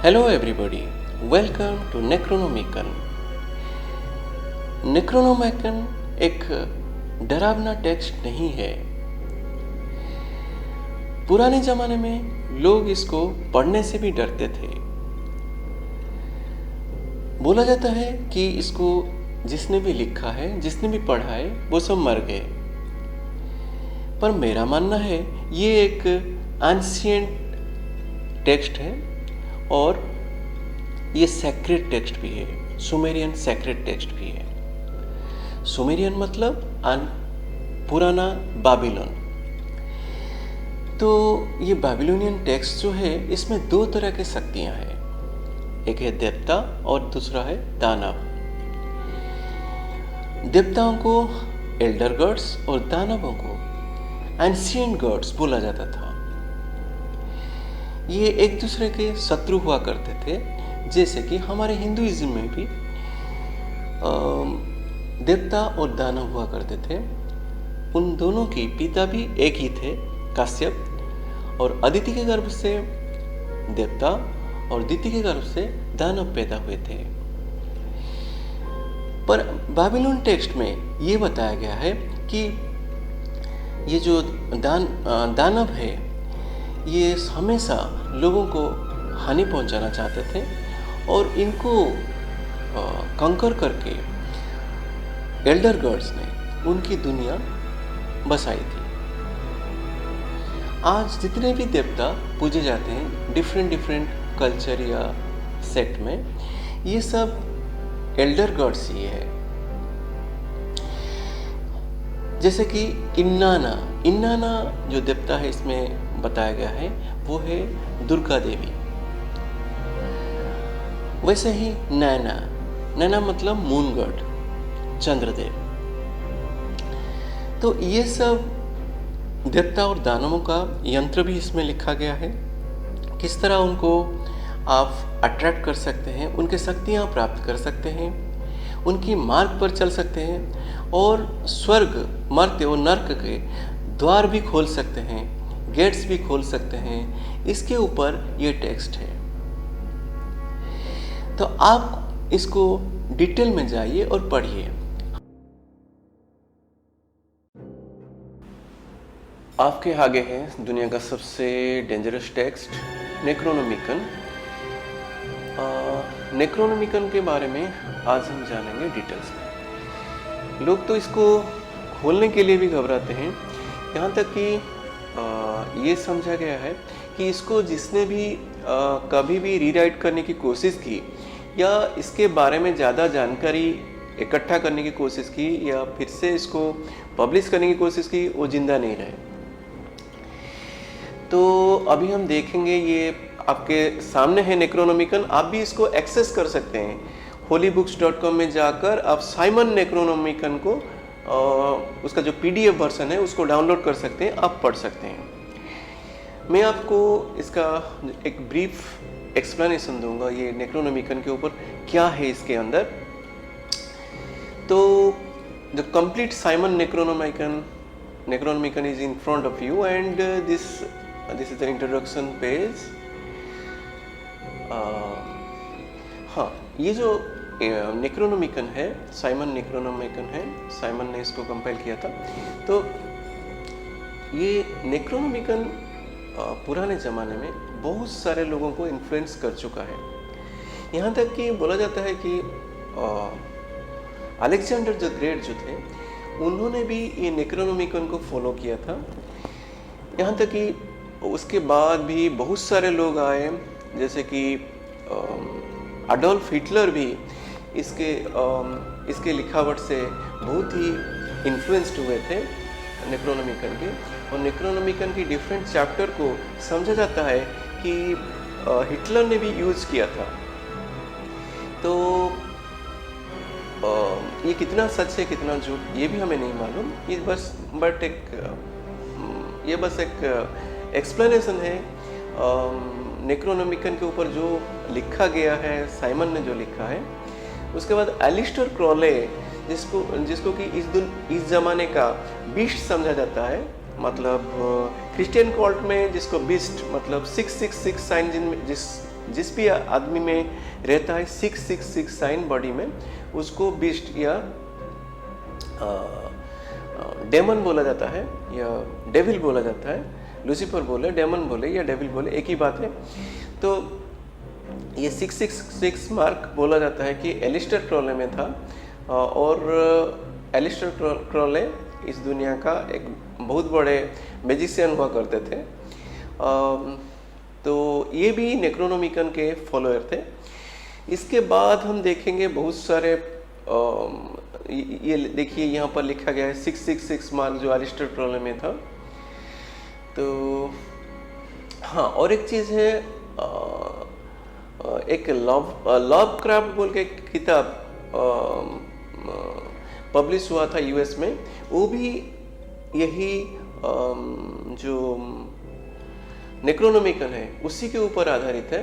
Hello everybody, welcome to Necronomicon. Necronomicon एक डरावना text नहीं है। पुराने जमाने में लोग इसको पढ़ने से भी डरते थे। बोला जाता है कि इसको जिसने भी लिखा है, जिसने भी पढ़ा है, वो सब मर गए। पर मेरा मानना है ये एक एंशिएंट टेक्स्ट है और ये सैक्रेड टेक्स्ट भी है। सुमेरियन सैक्रेड टेक्स्ट भी है। सुमेरियन मतलब पुराना बाबिलोन। तो ये बाबिलोनियन टेक्स्ट जो है, इसमें दो तरह की शक्तियां हैं। एक है देवता और दूसरा है दानव। देवताओं को एल्डर गॉड्स और दानवों को एंशिएंट गॉड्स बोला जाता था। ये एक दूसरे के शत्रु हुआ करते थे। जैसे कि हमारे हिंदुइज्म में भी देवता और दानव हुआ करते थे। उन दोनों के पिता भी एक ही थे, काश्यप, और अदिति के गर्भ से देवता और दिति के गर्भ से दानव पैदा हुए थे। पर बाबिलोन टेक्स्ट में ये बताया गया है कि ये जो दानव है, ये हमेशा लोगों को हानि पहुंचाना चाहते थे और इनको कंकर करके एल्डर गॉड्स ने उनकी दुनिया बसाई थी। आज जितने भी देवता पूजे जाते हैं डिफरेंट कल्चर या सेक्ट में, ये सब एल्डर गॉड्स ही है। जैसे कि इन्नाना जो देवता है इसमें बताया गया है, वो है दुर्गा देवी। वैसे ही नैना मतलब मून गॉड, चंद्रदेव। तो ये सब देवता और दानवों का यंत्र भी इसमें लिखा गया है। किस तरह उनको आप अट्रैक्ट कर सकते हैं, उनके शक्तियाँ प्राप्त कर सकते हैं, उनकी मार्ग पर चल सकते हैं और स्वर्ग, मर्त्य और नर्क के द्वार भी खोल सकते हैं, गेट्स भी खोल सकते हैं। इसके ऊपर ये टेक्स्ट है। तो आप इसको डिटेल में जाइए और पढ़िए। आपके आगे है दुनिया का सबसे डेंजरस टेक्स्ट, नेक्रोनोमिकन। नेक्रोनोमिकन के बारे में आज हम जानेंगे डिटेल्स में। लोग तो इसको खोलने के लिए भी घबराते हैं। यहाँ तक कि ये समझा गया है कि इसको जिसने भी कभी भी रीराइट करने की कोशिश की या इसके बारे में ज़्यादा जानकारी इकट्ठा करने की कोशिश की या फिर से इसको पब्लिश करने की कोशिश की, वो जिंदा नहीं रहे। तो अभी हम देखेंगे, ये आपके सामने है नेक्रोनोमिकन। आप भी इसको एक्सेस कर सकते हैं। holybooks.com में जाकर आप साइमन नेक्रोनोमिकन को उसका जो PDF वर्जन है उसको डाउनलोड कर सकते हैं, आप पढ़ सकते हैं। मैं आपको इसका एक ब्रीफ एक्सप्लेनेशन दूंगा, ये नेक्रोनोमिकन के ऊपर क्या है इसके अंदर। तो the complete Simon Necronomicon is in front of you and this is the introduction page. हाँ, ये जो नेक्रोनोमिकन है, साइमन नेक्रोनोमिकन है, साइमन ने इसको कंपाइल किया था। तो ये नेक्रोनोमिकन पुराने ज़माने में बहुत सारे लोगों को इन्फ्लुएंस कर चुका है। यहाँ तक कि बोला जाता है कि अलेक्जेंडर द ग्रेट जो थे, उन्होंने भी ये नेक्रोनोमिकन को फॉलो किया था। यहाँ तक कि उसके बाद भी बहुत सारे लोग आए, जैसे कि अडोल्फ हिटलर भी इसके लिखावट से बहुत ही इन्फ्लुएंस्ड हुए थे नेक्रोनोमिकन के। और नेक्रोनोमिकन की डिफरेंट चैप्टर को समझा जाता है कि हिटलर ने भी यूज़ किया था। तो ये कितना सच है कितना झूठ ये भी हमें नहीं मालूम। ये बस एक एक्सप्लेनेशन है नेक्रोनोमिकन के ऊपर जो लिखा गया है, साइमन ने जो लिखा है। उसके बाद एलिस्टर क्रॉले, जिसको कि इस जमाने का बीस्ट समझा जाता है, मतलब क्रिश्चियन कॉल्ट में जिसको बीस्ट मतलब 666 साइन जिस जिस भी आदमी में रहता है 666 साइन बॉडी में, उसको बीस्ट या डेमन बोला जाता है या डेविल बोला जाता है। लूसीफर बोले, डेमन बोले या डेविल बोले, एक ही बात है। तो ये 666 मार्क बोला जाता है कि एलिस्टर क्रॉले में था, और एलिस्टर क्रॉले इस दुनिया का एक बहुत बड़े मैजिशियन हुआ करते थे। तो ये भी नेक्रोनोमिकन के फॉलोअर थे। इसके बाद हम देखेंगे बहुत सारे, ये देखिए यहाँ पर लिखा गया है 666 मार्क जो एलिस्टर क्रॉले में था। तो हाँ, और एक चीज़ है, एक लवक्राफ्ट बोल के एक किताब पब्लिश हुआ था यूएस में, वो भी यही जो नेक्रोनोमिकन है उसी के ऊपर आधारित है।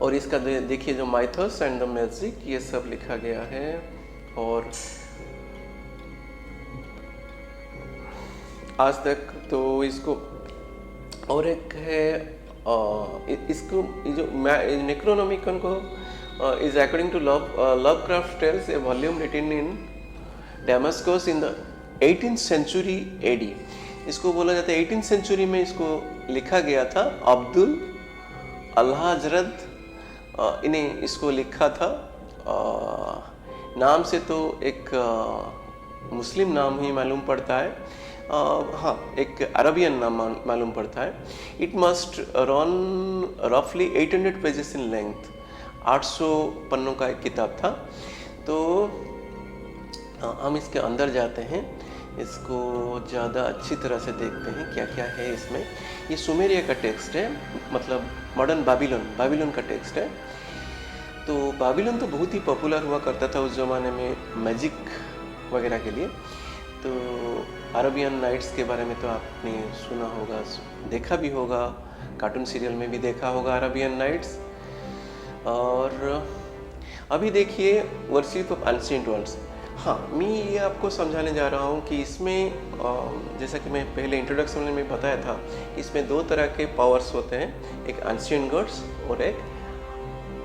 और इसका देखिए जो माइथस एंड द मैजिक, ये सब लिखा गया है। और आज तक तो इसको, और एक है इसको जो नेक्रोनोमिकन को is according to Lovecraft tales, a volume written in Damascus in the 18th century AD। इसको बोला जाता है 18th सेंचुरी में इसको लिखा गया था। अब्दुल अल्लाह हजरत इन्हें इसको लिखा था। नाम से तो एक मुस्लिम नाम ही मालूम पड़ता है, हाँ, एक अरबियन नाम मालूम पड़ता है। इट मस्ट रन रफली 800 पेजेस इन लेंथ, 800 पन्नों का एक किताब था। तो हम इसके अंदर जाते हैं, इसको ज़्यादा अच्छी तरह से देखते हैं क्या क्या है इसमें। ये सुमेरिया का टेक्स्ट है, मतलब मॉडर्न बाबिलोन का टेक्स्ट है। तो बाबिलोन तो बहुत ही पॉपुलर हुआ करता था उस ज़माने में मैजिक वगैरह के लिए। तो अरबियन नाइट्स के बारे में तो आपने सुना होगा, देखा भी होगा, कार्टून सीरियल में भी देखा होगा अरबियन नाइट्स। और अभी देखिए वर्शिप ऑफ एंशिएंट वर्ल्ड्स। हाँ, मैं ये आपको समझाने जा रहा हूँ कि इसमें जैसा कि मैं पहले इंट्रोडक्शन में बताया था, इसमें दो तरह के पावर्स होते हैं, एक एंशिएंट गॉड्स और एक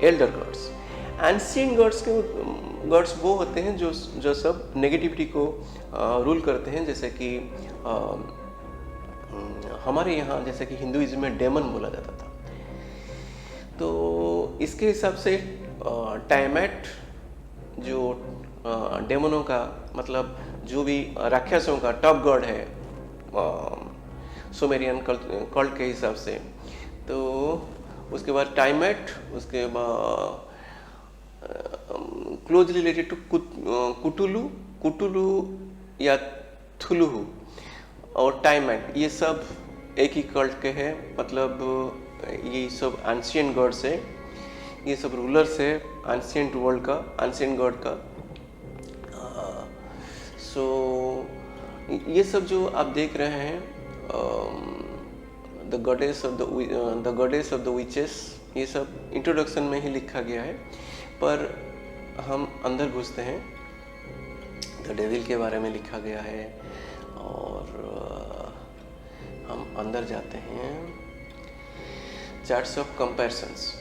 एल्डर गॉड्स। एंशिएंट गॉड्स वो होते हैं जो सब नेगेटिविटी को रूल करते हैं, जैसे कि हमारे यहाँ जैसे कि हिंदुइज्म में डेमन बोला जाता था। तो इसके हिसाब से टाइमैट जो डेमोनों का, मतलब जो भी राक्षसों का टॉप गॉड है सुमेरियन कल्ट के हिसाब से। तो उसके बाद टाइमैट, उसके बाद क्लोजली रिलेटेड टू कुटुलू या थुलुहु और टाइमैट, ये सब एक ही कल्ट के हैं। मतलब ये सब एंशिएंट गॉड्स है, ये सब रूलर्स है एंशिएंट वर्ल्ड का, एंशिएंट गॉड का। सो ये सब जो आप देख रहे हैं, the goddess of the witches, ये सब इंट्रोडक्शन में ही लिखा गया है। पर हम अंदर घुसते हैं, द डेविल के बारे में लिखा गया है, और हम अंदर जाते हैं। चार्ट्स ऑफ कंपैरिजन्स,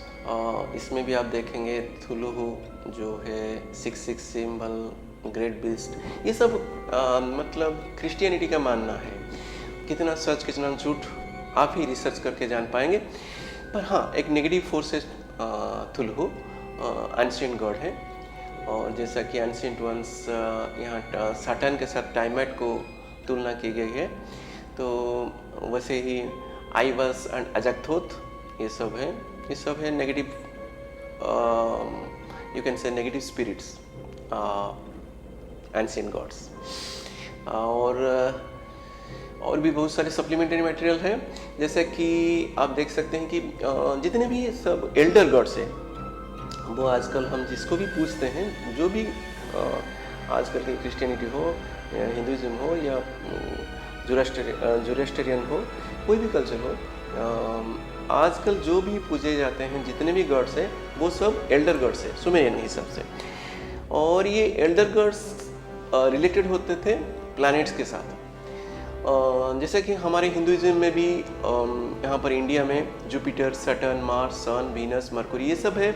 इसमें भी आप देखेंगे थुलुहु जो है 66 सिंबल, ग्रेट बीस्ट, ये सब मतलब क्रिश्चियनिटी का मानना है। कितना सच कितना झूठ आप ही रिसर्च करके जान पाएंगे। पर हाँ, एक नेगेटिव फोर्स है थुलुहु, एंशिएंट गॉड है। और जैसा कि एंशिएंट वंस, यहाँ साटन के साथ टाइमैट को तुलना की गई है। तो वैसे ही आइवस एंड अजक्थोथ, ये सब है negative, you can say negative spirits, ancient gods. और भी बहुत सारे सप्लीमेंट्री मटेरियल है, जैसे कि आप देख सकते हैं कि जितने भी सब एल्डर गॉड्स हैं, वो आजकल हम जिसको भी पूछते हैं, जो भी आजकल की क्रिश्चियनिटी हो या हिंदुइज्म हो या जोरास्ट्रियन हो, कोई भी कल्चर हो, आजकल जो भी पूजे जाते हैं जितने भी गॉड्स हैं वो सब एल्डर गॉड्स हैं सुमेरियन हिसाब से। और ये एल्डर गॉड्स रिलेटेड होते थे प्लैनेट्स के साथ। जैसे कि हमारे हिंदुइज्म में भी यहाँ पर इंडिया में जुपिटर, सैटर्न, मार्स, सन, वीनस, मरकुरी, ये सब है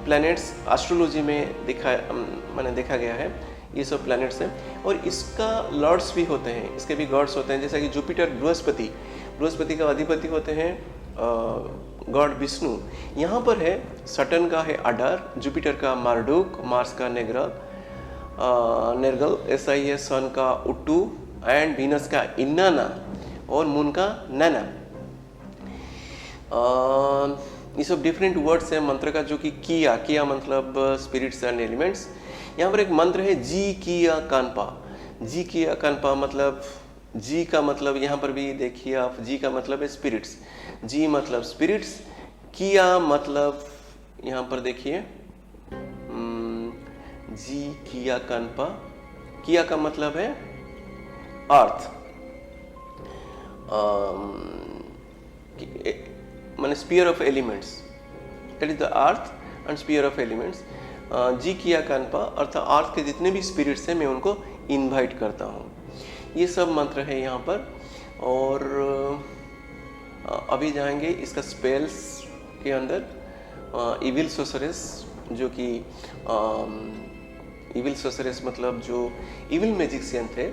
प्लैनेट्स। एस्ट्रोलॉजी में मैंने देखा गया है ये सब प्लैनेट्स हैं, और इसका लॉर्ड्स भी होते हैं, इसके भी गॉड्स होते हैं। जैसा कि जुपिटर बृहस्पति का अधिपति होते हैं गॉड विष्णु। यहाँ पर है सैटर्न का है अडार, जुपिटर का मार्डुक, मार्स का नेर्गल, SI है, सन का उट्टू एंड वीनस का इन्नाना और मून का नैना। ये सब डिफरेंट वर्ड्स हैं मंत्र का, जो कि किया मतलब स्पिरिट्स एंड एलिमेंट्स। यहाँ पर एक मंत्र है जी किया कानपा मतलब, जी का मतलब यहाँ पर भी देखिए आप, जी का मतलब है स्पिरिट्स, जी मतलब स्पिरिट्स, किया मतलब यहाँ पर देखिए जी किया कानपा, किया का मतलब है अर्थ, माने sphere of elements, that is the earth and sphere of elements. जी किया कानपा अर्थात अर्थ के जितने भी स्पिरिट्स हैं मैं उनको इनवाइट करता हूँ। ये सब मंत्र है यहाँ पर। और अभी जाएंगे इसका स्पेल्स के अंदर। इविल सोसरेस, जो कि इविल सोसरेस मतलब जो इविल मैजिशियन थे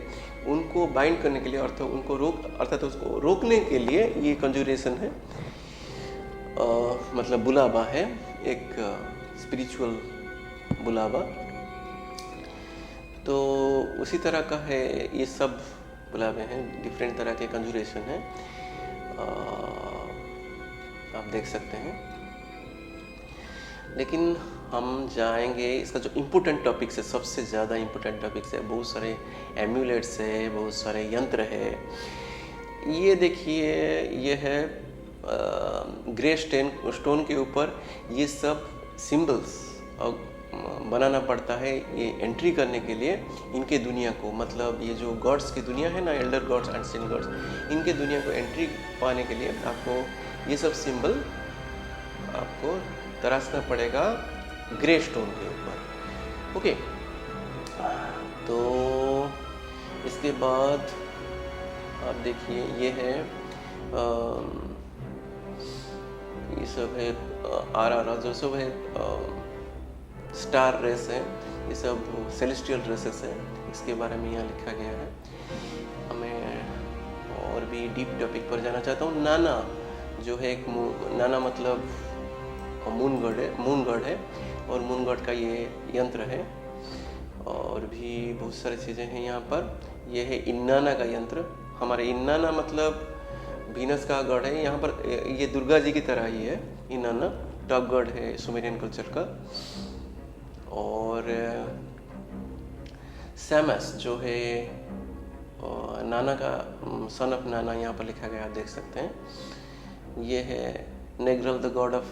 उनको बाइंड करने के लिए अर्थात उसको रोकने के लिए ये कंजुरेशन है, मतलब बुलावा है, एक स्पिरिचुअल बुलावा। तो उसी तरह का है, ये सब बुलावे हैं, डिफरेंट तरह के कंजुरेशन हैं, आप देख सकते हैं। लेकिन हम जाएंगे इसका जो इम्पोर्टेंट टॉपिक्स है, सबसे ज़्यादा इम्पोर्टेंट टॉपिक्स है, बहुत सारे एम्यूलेट्स है, बहुत सारे यंत्र है। ये देखिए, ये है ग्रे स्टोन के ऊपर ये सब सिंबल्स बनाना पड़ता है, ये एंट्री करने के लिए इनके दुनिया को, मतलब ये जो गॉड्स की दुनिया है ना, एल्डर गॉड्स, एंशिएंट गॉड्स, इनके दुनिया को एंट्री पाने के लिए आपको ये सब सिंबल आपको तराशना पड़ेगा ग्रे स्टोन के ऊपर। ओके, तो इसके बाद आप देखिए ये है ये सब है आर जो सब है स्टार रेस है, ये सब सेलेस्टियल रेसेस है, इसके बारे में यहाँ लिखा गया है। हमें और भी डीप टॉपिक पर जाना चाहता हूँ। नाना जो है एक नाना मतलब मून गॉड है और मून गॉड का ये यंत्र है, और भी बहुत सारी चीज़ें हैं यहाँ पर। ये है इन्नाना का यंत्र, हमारे इन्नाना मतलब वीनस का गॉड है, यहाँ पर ये दुर्गा जी की तरह ही है। इन्नाना टॉप गॉड है सुमेरियन कल्चर का। और सैमस जो है नाना का सन ऑफ नाना, यहाँ पर लिखा गया, आप देख सकते हैं। ये है नेग्रल द गॉड ऑफ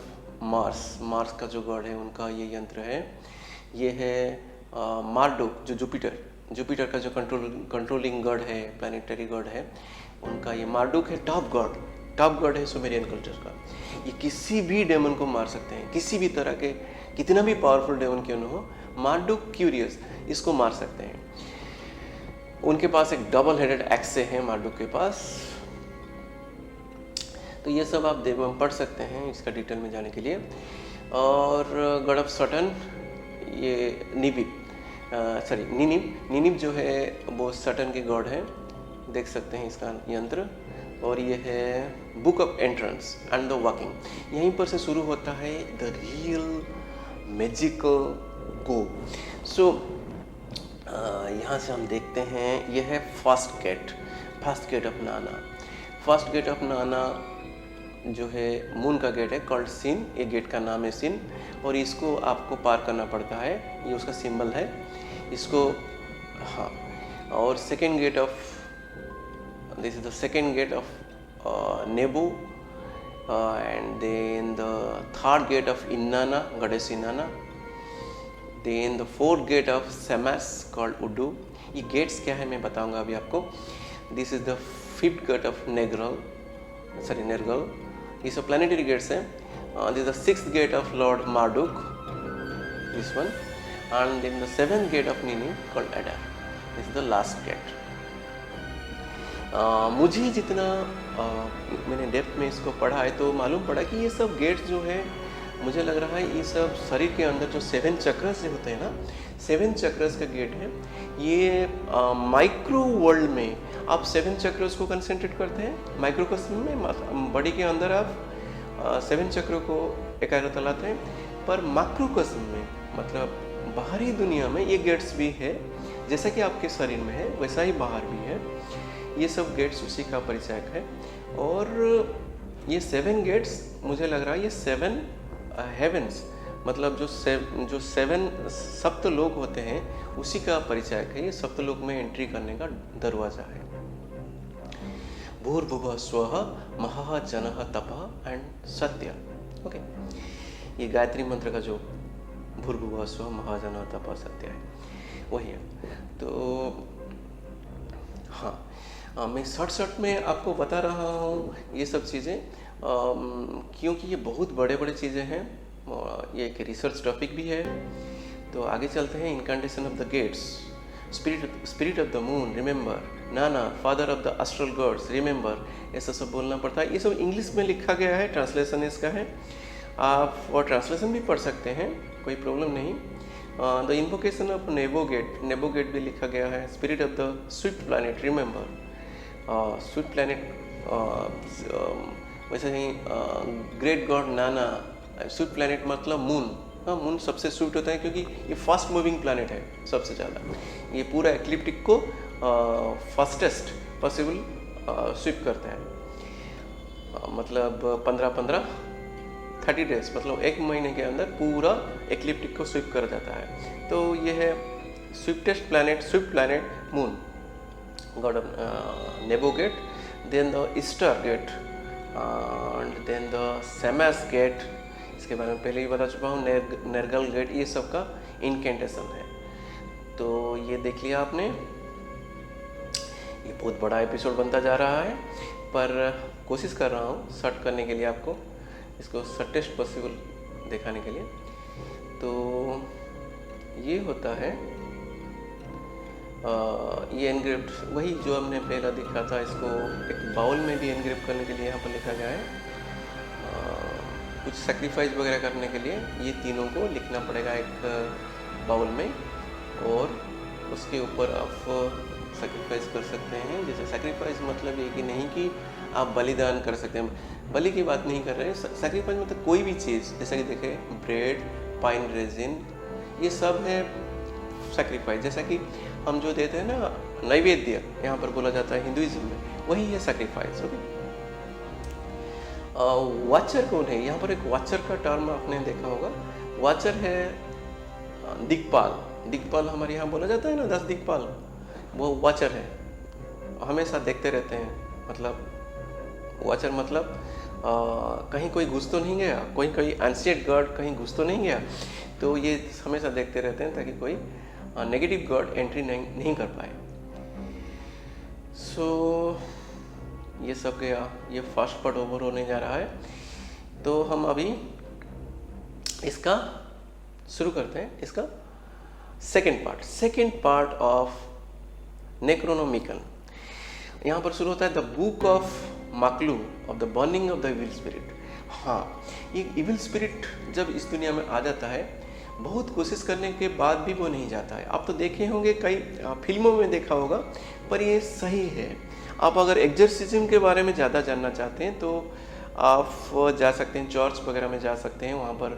मार्स का जो गॉड है उनका ये यंत्र है। ये है मार्डुक जो जुपिटर का जो कंट्रोलिंग गॉड है, प्लानिटरी गॉड है, उनका ये मार्डुक है। टॉप गॉड है सुमेरियन कल्चर का। ये किसी भी डेमन को मार सकते हैं, किसी भी तरह के, कितना भी पावरफुल डेमन क्यों न हो, मार्डुक क्यूरियस इसको मार सकते हैं। उनके पास एक डबल हेडेड एक्स है मार्डुक के पास। तो ये सब आप पढ़ सकते हैं इसका डिटेल में जाने के लिए। और गॉड ऑफ सटन ये निनिब जो है वो सटन के गॉड है, देख सकते हैं इसका यंत्र। और ये है book of entrance and the walking, यहीं पर से शुरू होता है द रियल मैजिकल गो। सो यहाँ से हम देखते हैं, यह है first gate of Nana. First gate of नाना जो है मून का गेट है, कॉल्ड सिन, ये गेट का नाम है सिन, और इसको आपको पार करना पड़ता है, ये उसका सिंबल है इसको। हाँ, और second gate of, this is the second gate of Nebo, and then the third gate of Inanna, goddess Inanna, then the fourth gate of Samas called Uddu। ये gates क्या है मैं बताऊंगा अभी आपको। This is the fifth gate of Nergal, ये सब planetary gates हैं। This is the sixth gate of Lord Marduk, this one, and then the seventh gate of Ninip called Adar, this is the last gate। मुझे जितना मैंने depth में इसको पढ़ा है तो मालूम पड़ा कि ये सब गेट्स जो है, मुझे लग रहा है ये सब शरीर के अंदर जो 7 चक्रस जो होते हैं ना, 7 चक्रस का गेट है। ये माइक्रो वर्ल्ड में आप 7 चक्रस को कंसंट्रेट करते हैं, माइक्रोकॉस्म में बॉडी के अंदर आप 7 चक्रों को एकाग्रता लाते हैं, पर मैक्रोकॉस्म में मतलब बाहरी दुनिया में ये गेट्स भी है, जैसा कि आपके शरीर में है वैसा ही बाहर भी है। ये सब गेट्स उसी का परिचायक है। और ये 7 गेट्स मुझे लग रहा है ये 7 हेवेंस मतलब जो 7 सप्तलोक होते हैं उसी का परिचायक है। ये सप्तलोक में एंट्री करने का दरवाजा है। भूर्भुवः स्वः महः जनः तपः एंड सत्य। ओके, ये गायत्री मंत्र का जो भूर्भुवः स्वः महः जनः तपः सत्य है वही है। तो हाँ, मैं शॉर्ट में आपको बता रहा हूँ ये सब चीज़ें क्योंकि ये बहुत बड़े बड़े चीज़ें हैं। ये एक रिसर्च टॉपिक भी है। तो आगे चलते हैं। Incantation of the gates, spirit of the moon remember, Nanna father of the astral gods remember, ऐसा सब बोलना पड़ता है। ये सब इंग्लिश में लिखा गया है, ट्रांसलेशन इसका है। आप और ट्रांसलेशन भी पढ़ सकते हैं, कोई प्रॉब्लम नहीं। द इन्वोकेशन ऑफ नेबोगेट भी लिखा गया है। Spirit of the Swift planet remember, Swift planet वैसे ही ग्रेट गॉड नाना। स्विफ्ट प्लैनेट मतलब मून। हाँ, मून सबसे स्विफ्ट होता है क्योंकि ये फास्ट मूविंग प्लैनेट है सबसे ज़्यादा। ये पूरा एक्लिप्टिक को फास्टेस्ट पॉसिबल स्विप करता है। मतलब 30 डेज मतलब 1 महीने के अंदर पूरा एक्लिप्टिक को स्विप कर जाता है। तो ये है swiftest planet, swift planet moon, god of Nebo gate, then the Ishtar gate and then the Samas gate. इसके बारे में पहले ही बता चुका हूँ। नरगल गेट, ये सब का इनकेंटेशन है। तो ये देख लिया आपने। ये बहुत बड़ा एपिसोड बनता जा रहा है, पर कोशिश कर रहा हूँ शॉर्ट करने के लिए, आपको इसको शॉर्टेस्ट पॉसिबल दिखाने के लिए। तो ये होता है ये एनग्रेव्ड, वही जो हमने पहला दिखा था। इसको एक बाउल में भी एनग्रेव करने के लिए यहाँ पर लिखा गया है। कुछ सेक्रीफाइस वगैरह करने के लिए ये तीनों को लिखना पड़ेगा एक बाउल में, और उसके ऊपर आप सेक्रीफाइस कर सकते हैं। जैसे सेक्रीफाइस मतलब ये कि नहीं कि आप बलिदान कर सकते हैं, बलि की बात नहीं कर रहे हैं। सेक्रीफाइस मतलब कोई भी चीज़, जैसे कि देखें ब्रेड, पाइन रेजिन, ये सब है सेक्रीफाइस। जैसा कि हम जो देते हैं ना नैवेद्य, यहाँ पर बोला जाता है हिंदुइज्म में, वही है सेक्रीफाइस। ओके, वाचर कौन है? यहाँ पर एक वाचर का टर्म आपने देखा होगा। वाचर है दिक्पाल। दिक्पाल हमारे यहाँ बोला जाता है ना, 10 दिक्पाल, वो वाचर है, हमेशा देखते रहते हैं। मतलब वाचर मतलब कहीं कोई घुस तो नहीं गया, कोई एंशिएंट गॉड कहीं घुस तो नहीं गया, तो ये हमेशा देखते रहते हैं ताकि कोई नेगेटिव गॉड एंट्री नहीं कर पाए। सो ये सब गया, ये फर्स्ट पार्ट ओवर होने जा रहा है। तो हम अभी इसका शुरू करते हैं, इसका सेकेंड पार्ट ऑफ नेक्रोनोमिकन। यहाँ पर शुरू होता है the book of Maklu of the burning of the evil spirit. हाँ, ये इविल स्पिरिट जब इस दुनिया में आ जाता है, बहुत कोशिश करने के बाद भी वो नहीं जाता है। आप तो देखे होंगे, कई फिल्मों में देखा होगा, पर ये सही है। आप अगर एक्सोर्सिज्म के बारे में ज़्यादा जानना चाहते हैं तो आप जा सकते हैं, चर्च वगैरह में जा सकते हैं, वहाँ पर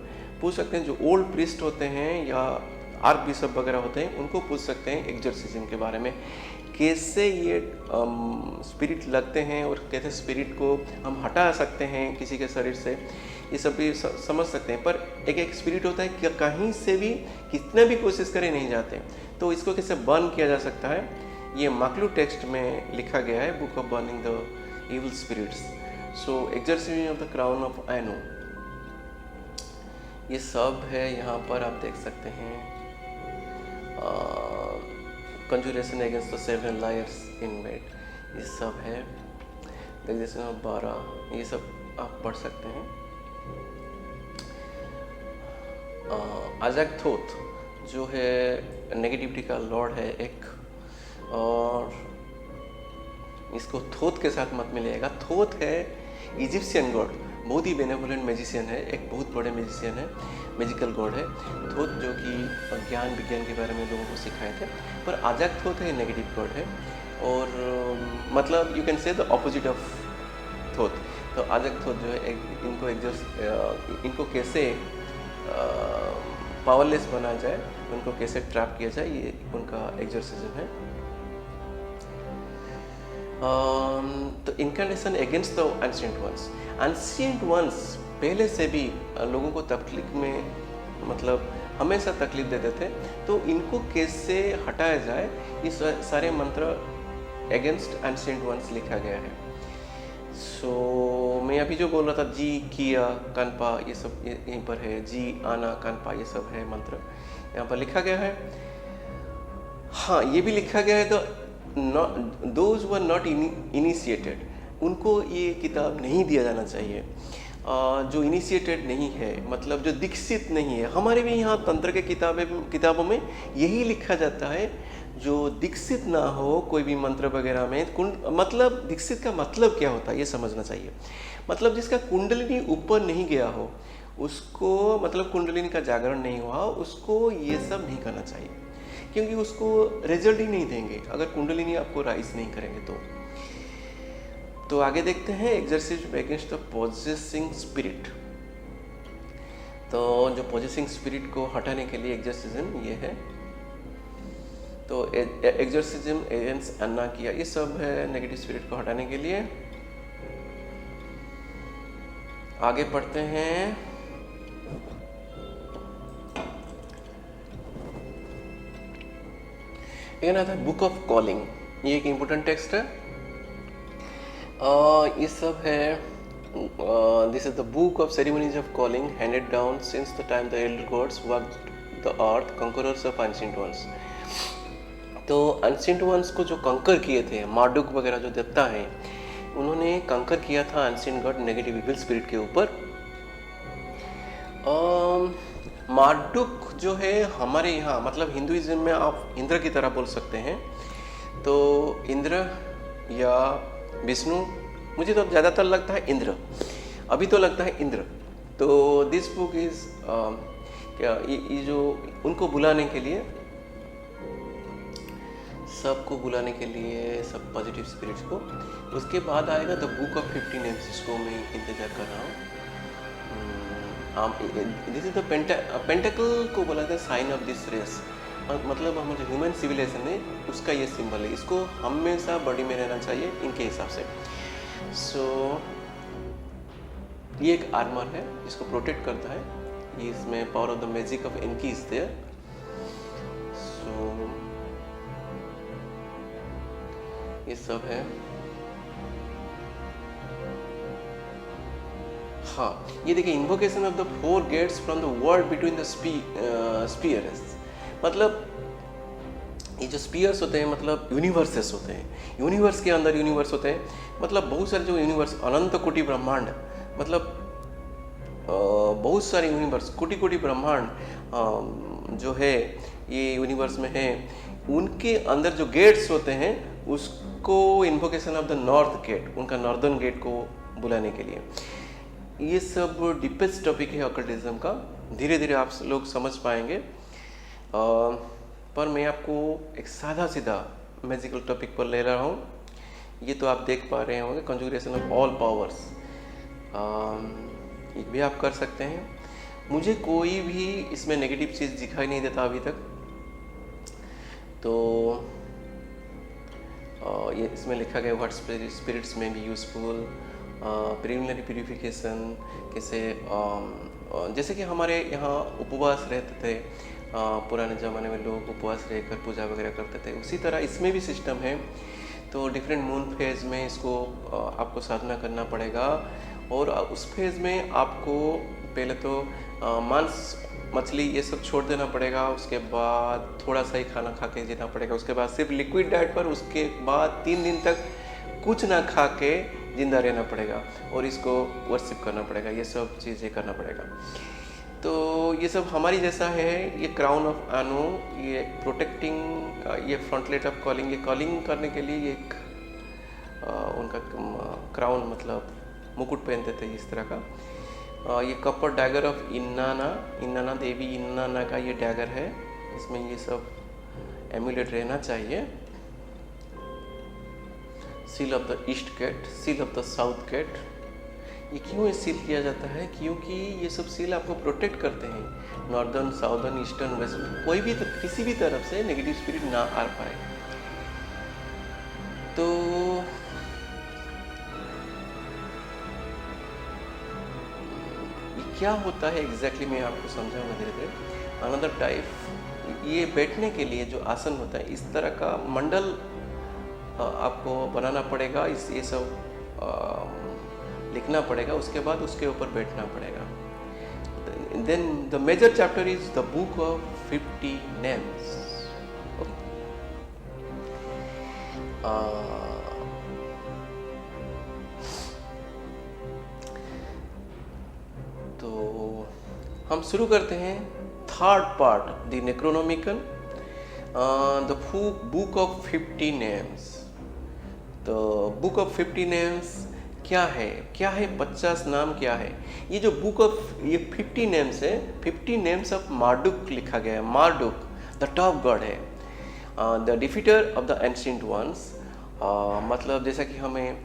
पूछ सकते हैं। जो ओल्ड प्रीस्ट होते हैं या आर्क बिशप वगैरह होते हैं, उनको पूछ सकते हैं एक्सोर्सिज्म के बारे में, कैसे ये स्पिरिट लगते हैं और कैसे स्पिरिट को हम हटा सकते हैं किसी के शरीर से, ये सब भी समझ सकते हैं। पर एक स्पिरिट होता है कि कहीं से भी कितने भी कोशिश करें नहीं जाते, तो इसको कैसे बर्न किया जा सकता है, ये माकलू टेक्स्ट में लिखा गया है, book of burning the evil spirits. So exorcism of the crown of Anu, ये सब है यहाँ पर आप देख सकते हैं। Conjuration against the 7 liars in bed, ये सब है। एक्सोर्सिज्म ऑफ 12, ये सब आप पढ़ सकते हैं। अजाक्थोथ जो है नेगेटिविटी का लॉर्ड है एक, और इसको थोथ के साथ मत मिलाइएगा। थोथ है इजिप्शियन गॉड, बहुत ही बेनेवोलेंट मैजिशियन है, एक बहुत बड़े मैजिशियन है, मैजिकल गॉड है थोथ, जो कि ज्ञान विज्ञान के बारे में लोगों को सिखाए थे। पर आजाक थोथ है नेगेटिव गॉड है, और मतलब यू कैन से द ऑपोजिट ऑफ थोथ। तो आजाक थोथ जो है इनको कैसे पावरलेस बनाया जाए, उनको कैसे ट्रैप किया जाए, ये उनका एग्जॉर्सिज्म है। तो incarnation against the ancient ones. Ancient ones पहले से भी लोगों को तकलीफ में मतलब हमेशा तकलीफ देते थे, तो इनको कैसे हटाया जाए, ये सारे मंत्र अगेंस्ट एंशिएंट वंस लिखा गया है। मैं अभी जो बोल रहा था, जी किया कानपा, ये सब यहीं पर है, जी आना कानपा, ये सब है मंत्र यहाँ पर लिखा गया है। हाँ, ये भी लिखा गया है, तो दोज वर नॉट इनिशिएटेड, उनको ये किताब नहीं दिया जाना चाहिए। जो इनिशिएटेड नहीं है, मतलब जो दीक्षित नहीं है। हमारे भी यहाँ तंत्र के किताबों में यही लिखा जाता है, जो दीक्षित ना हो कोई भी मंत्र वगैरह में। मतलब दीक्षित का मतलब क्या होता है ये समझना चाहिए। मतलब जिसका कुंडलिनी ऊपर नहीं गया हो उसको, मतलब कुंडलिनी का जागरण नहीं हुआ, उसको ये सब नहीं करना चाहिए, क्योंकि उसको रिजल्ट ही नहीं देंगे अगर कुंडलिनी आपको राइज नहीं करेंगे। तो आगे देखते हैं एक्सरसाइज अगेंस्ट द पॉजेसिंग स्पिरिट। तो जो पॉजेसिंग स्पिरिट को हटाने के लिए एक्सरसिज्म ये है। तो एक्सरसिज्म अगेंस्ट अन्ना किया, ये सब है नेगेटिव स्पिरिट को हटाने के लिए। आगे पढ़ते हैं। एक आता है बुक ऑफ कॉलिंग, ये एक इम्पोर्टेंट टेक्स्ट है। ये सब है, this is the book of ceremonies of calling handed down since the time the elder gods worked the earth, conquerors of ancient ones. तो एंशिएंट वंस को जो कंकर किए थे, मार्डुक वगैरह जो देवता हैं, उन्होंने कंकर किया था ancient God negative evil spirit के ऊपर। मार्डुक जो है हमारे यहाँ, मतलब हिंदुइज्म में आप इंद्र की तरह बोल सकते हैं। तो इंद्र या विष्णु, मुझे तो ज़्यादातर लगता है इंद्र, अभी तो लगता है इंद्र। तो दिस बुक इज क्या, ये जो उनको बुलाने के लिए, सबको बुलाने के लिए, सब पॉजिटिव स्पिरिट्स को। उसके बाद आएगा द बुक ऑफ 50 नेम्स, जिसको मैं इंतजार कर रहा हूँ। दिस इज द पेंटाकल को बोला था साइन ऑफ दिस रेस, मतलब हम जो ह्यूमन सिविलाइजेशन है उसका ये सिंबल है। इसको हमेशा बॉडी में रहना चाहिए इनके हिसाब से। ये एक आर्मर है जिसको प्रोटेक्ट करता है, ये इसमें power of the magic of इनकी इज देयर। ये सब है। हाँ, ये देखिए, invocation of the 4 gates from the world between the spheres. मतलब ये जो स्पीयर्स होते हैं, मतलब यूनिवर्सेस होते हैं, यूनिवर्स के अंदर यूनिवर्स होते हैं, मतलब बहुत सारे जो यूनिवर्स, अनंत कोटि ब्रह्मांड, मतलब बहुत सारे यूनिवर्स, कोटि कोटि ब्रह्मांड जो है ये यूनिवर्स में है, उनके अंदर जो गेट्स होते हैं उसको invocation of the north gate, उनका नॉर्दर्न गेट को बुलाने के लिए। ये सब डीपेस्ट टॉपिक है ऑकल्टिज्म का, धीरे धीरे आप लोग समझ पाएंगे। पर मैं आपको एक सादा सीधा मैजिकल टॉपिक पर ले रहा हूँ। ये तो आप देख पा रहे होंगे, कॉन्जुगेशन ऑफ ऑल पावर्स, ये भी आप कर सकते हैं। मुझे कोई भी इसमें नेगेटिव चीज़ दिखाई नहीं देता अभी तक। तो ये इसमें लिखा गया व्हाट स्पिरिट्स में भी यूजफुल, प्रिलिमिनरी प्यूरिफिकेशन कैसे, जैसे कि हमारे यहाँ उपवास रहते थे, पुराने ज़माने में लोग उपवास रहकर पूजा वगैरह करते थे, उसी तरह इसमें भी सिस्टम है। तो डिफरेंट मून फेज में इसको आपको साधना करना पड़ेगा, और उस फेज में आपको पहले तो मांस मछली ये सब छोड़ देना पड़ेगा, उसके बाद थोड़ा सा ही खाना खा के जीना पड़ेगा, उसके बाद सिर्फ लिक्विड डाइट पर, उसके बाद 3 दिन तक कुछ ना खा के जिंदा रहना पड़ेगा, और इसको वर्शिप करना पड़ेगा, ये सब चीज़ें करना पड़ेगा। तो ये सब हमारी जैसा है। ये क्राउन ऑफ आनो, ये प्रोटेक्टिंग, ये फ्रंटलेट ऑफ कॉलिंग, ये कॉलिंग करने के लिए एक उनका क्राउन मतलब मुकुट पहनते थे इस तरह का। ये Kapoor dagger of Inanna Devi Inanna का ये डैगर है, इसमें ये सब एम्यूलेट रहना चाहिए। Seal of the east gate, seal of the south gate. ये क्यों सील किया जाता है? क्योंकि ये सब सील आपको प्रोटेक्ट करते हैं, नॉर्दर्न साउदर्न ईस्टर्न वेस्ट, कोई भी किसी भी तरफ से नेगेटिव स्पिरिट ना आ पाए। तो ये क्या होता है एग्जैक्टली मैं आपको समझाऊंगा धीरे धीरे। अनदर टाइप, ये बैठने के लिए जो आसन होता है, इस तरह का मंडल आपको बनाना पड़ेगा, ये सब लिखना पड़ेगा, उसके बाद उसके ऊपर बैठना पड़ेगा। Then the major chapter is the book of 50 names. तो हम शुरू करते हैं third part, the Necronomicon, the book of 50 names. तो बुक ऑफ 50 नेम्स क्या है? 50 नाम क्या है? ये जो बुक ऑफ ये 50 नेम्स है, 50 नेम्स ऑफ मार्डुक लिखा गया है। मार्डुक द टॉप गॉड है, the defeater of the ancient ones. मतलब जैसा कि हमें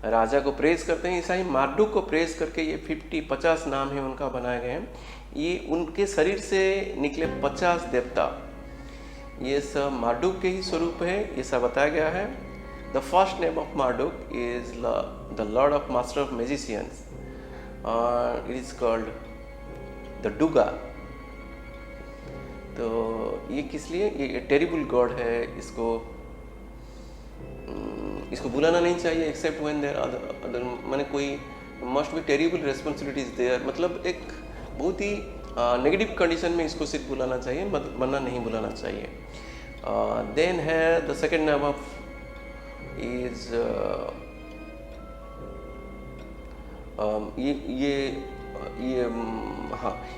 राजा को प्रेज करते हैं, ऐसा ही मार्डुक को प्रेज करके ये 50 नाम है उनका बनाए गए हैं। ये उनके शरीर से निकले 50 देवता, ये सब मार्डुक के ही स्वरूप है, ये सब बताया गया है। The first name of Marduk is the Lord of Master of Magicians. It is called the Duga. तो ये किस लिए? ये टेरिबल गॉड है, इसको बुलाना नहीं चाहिए एक्सेप्ट व्हेन देयर अदर माने कोई must be terrible responsibilities there, मतलब एक बहुत ही नेगेटिव कंडीशन में इसको सिर्फ बुलाना चाहिए, वरना नहीं बुलाना चाहिए। देन है the second name of is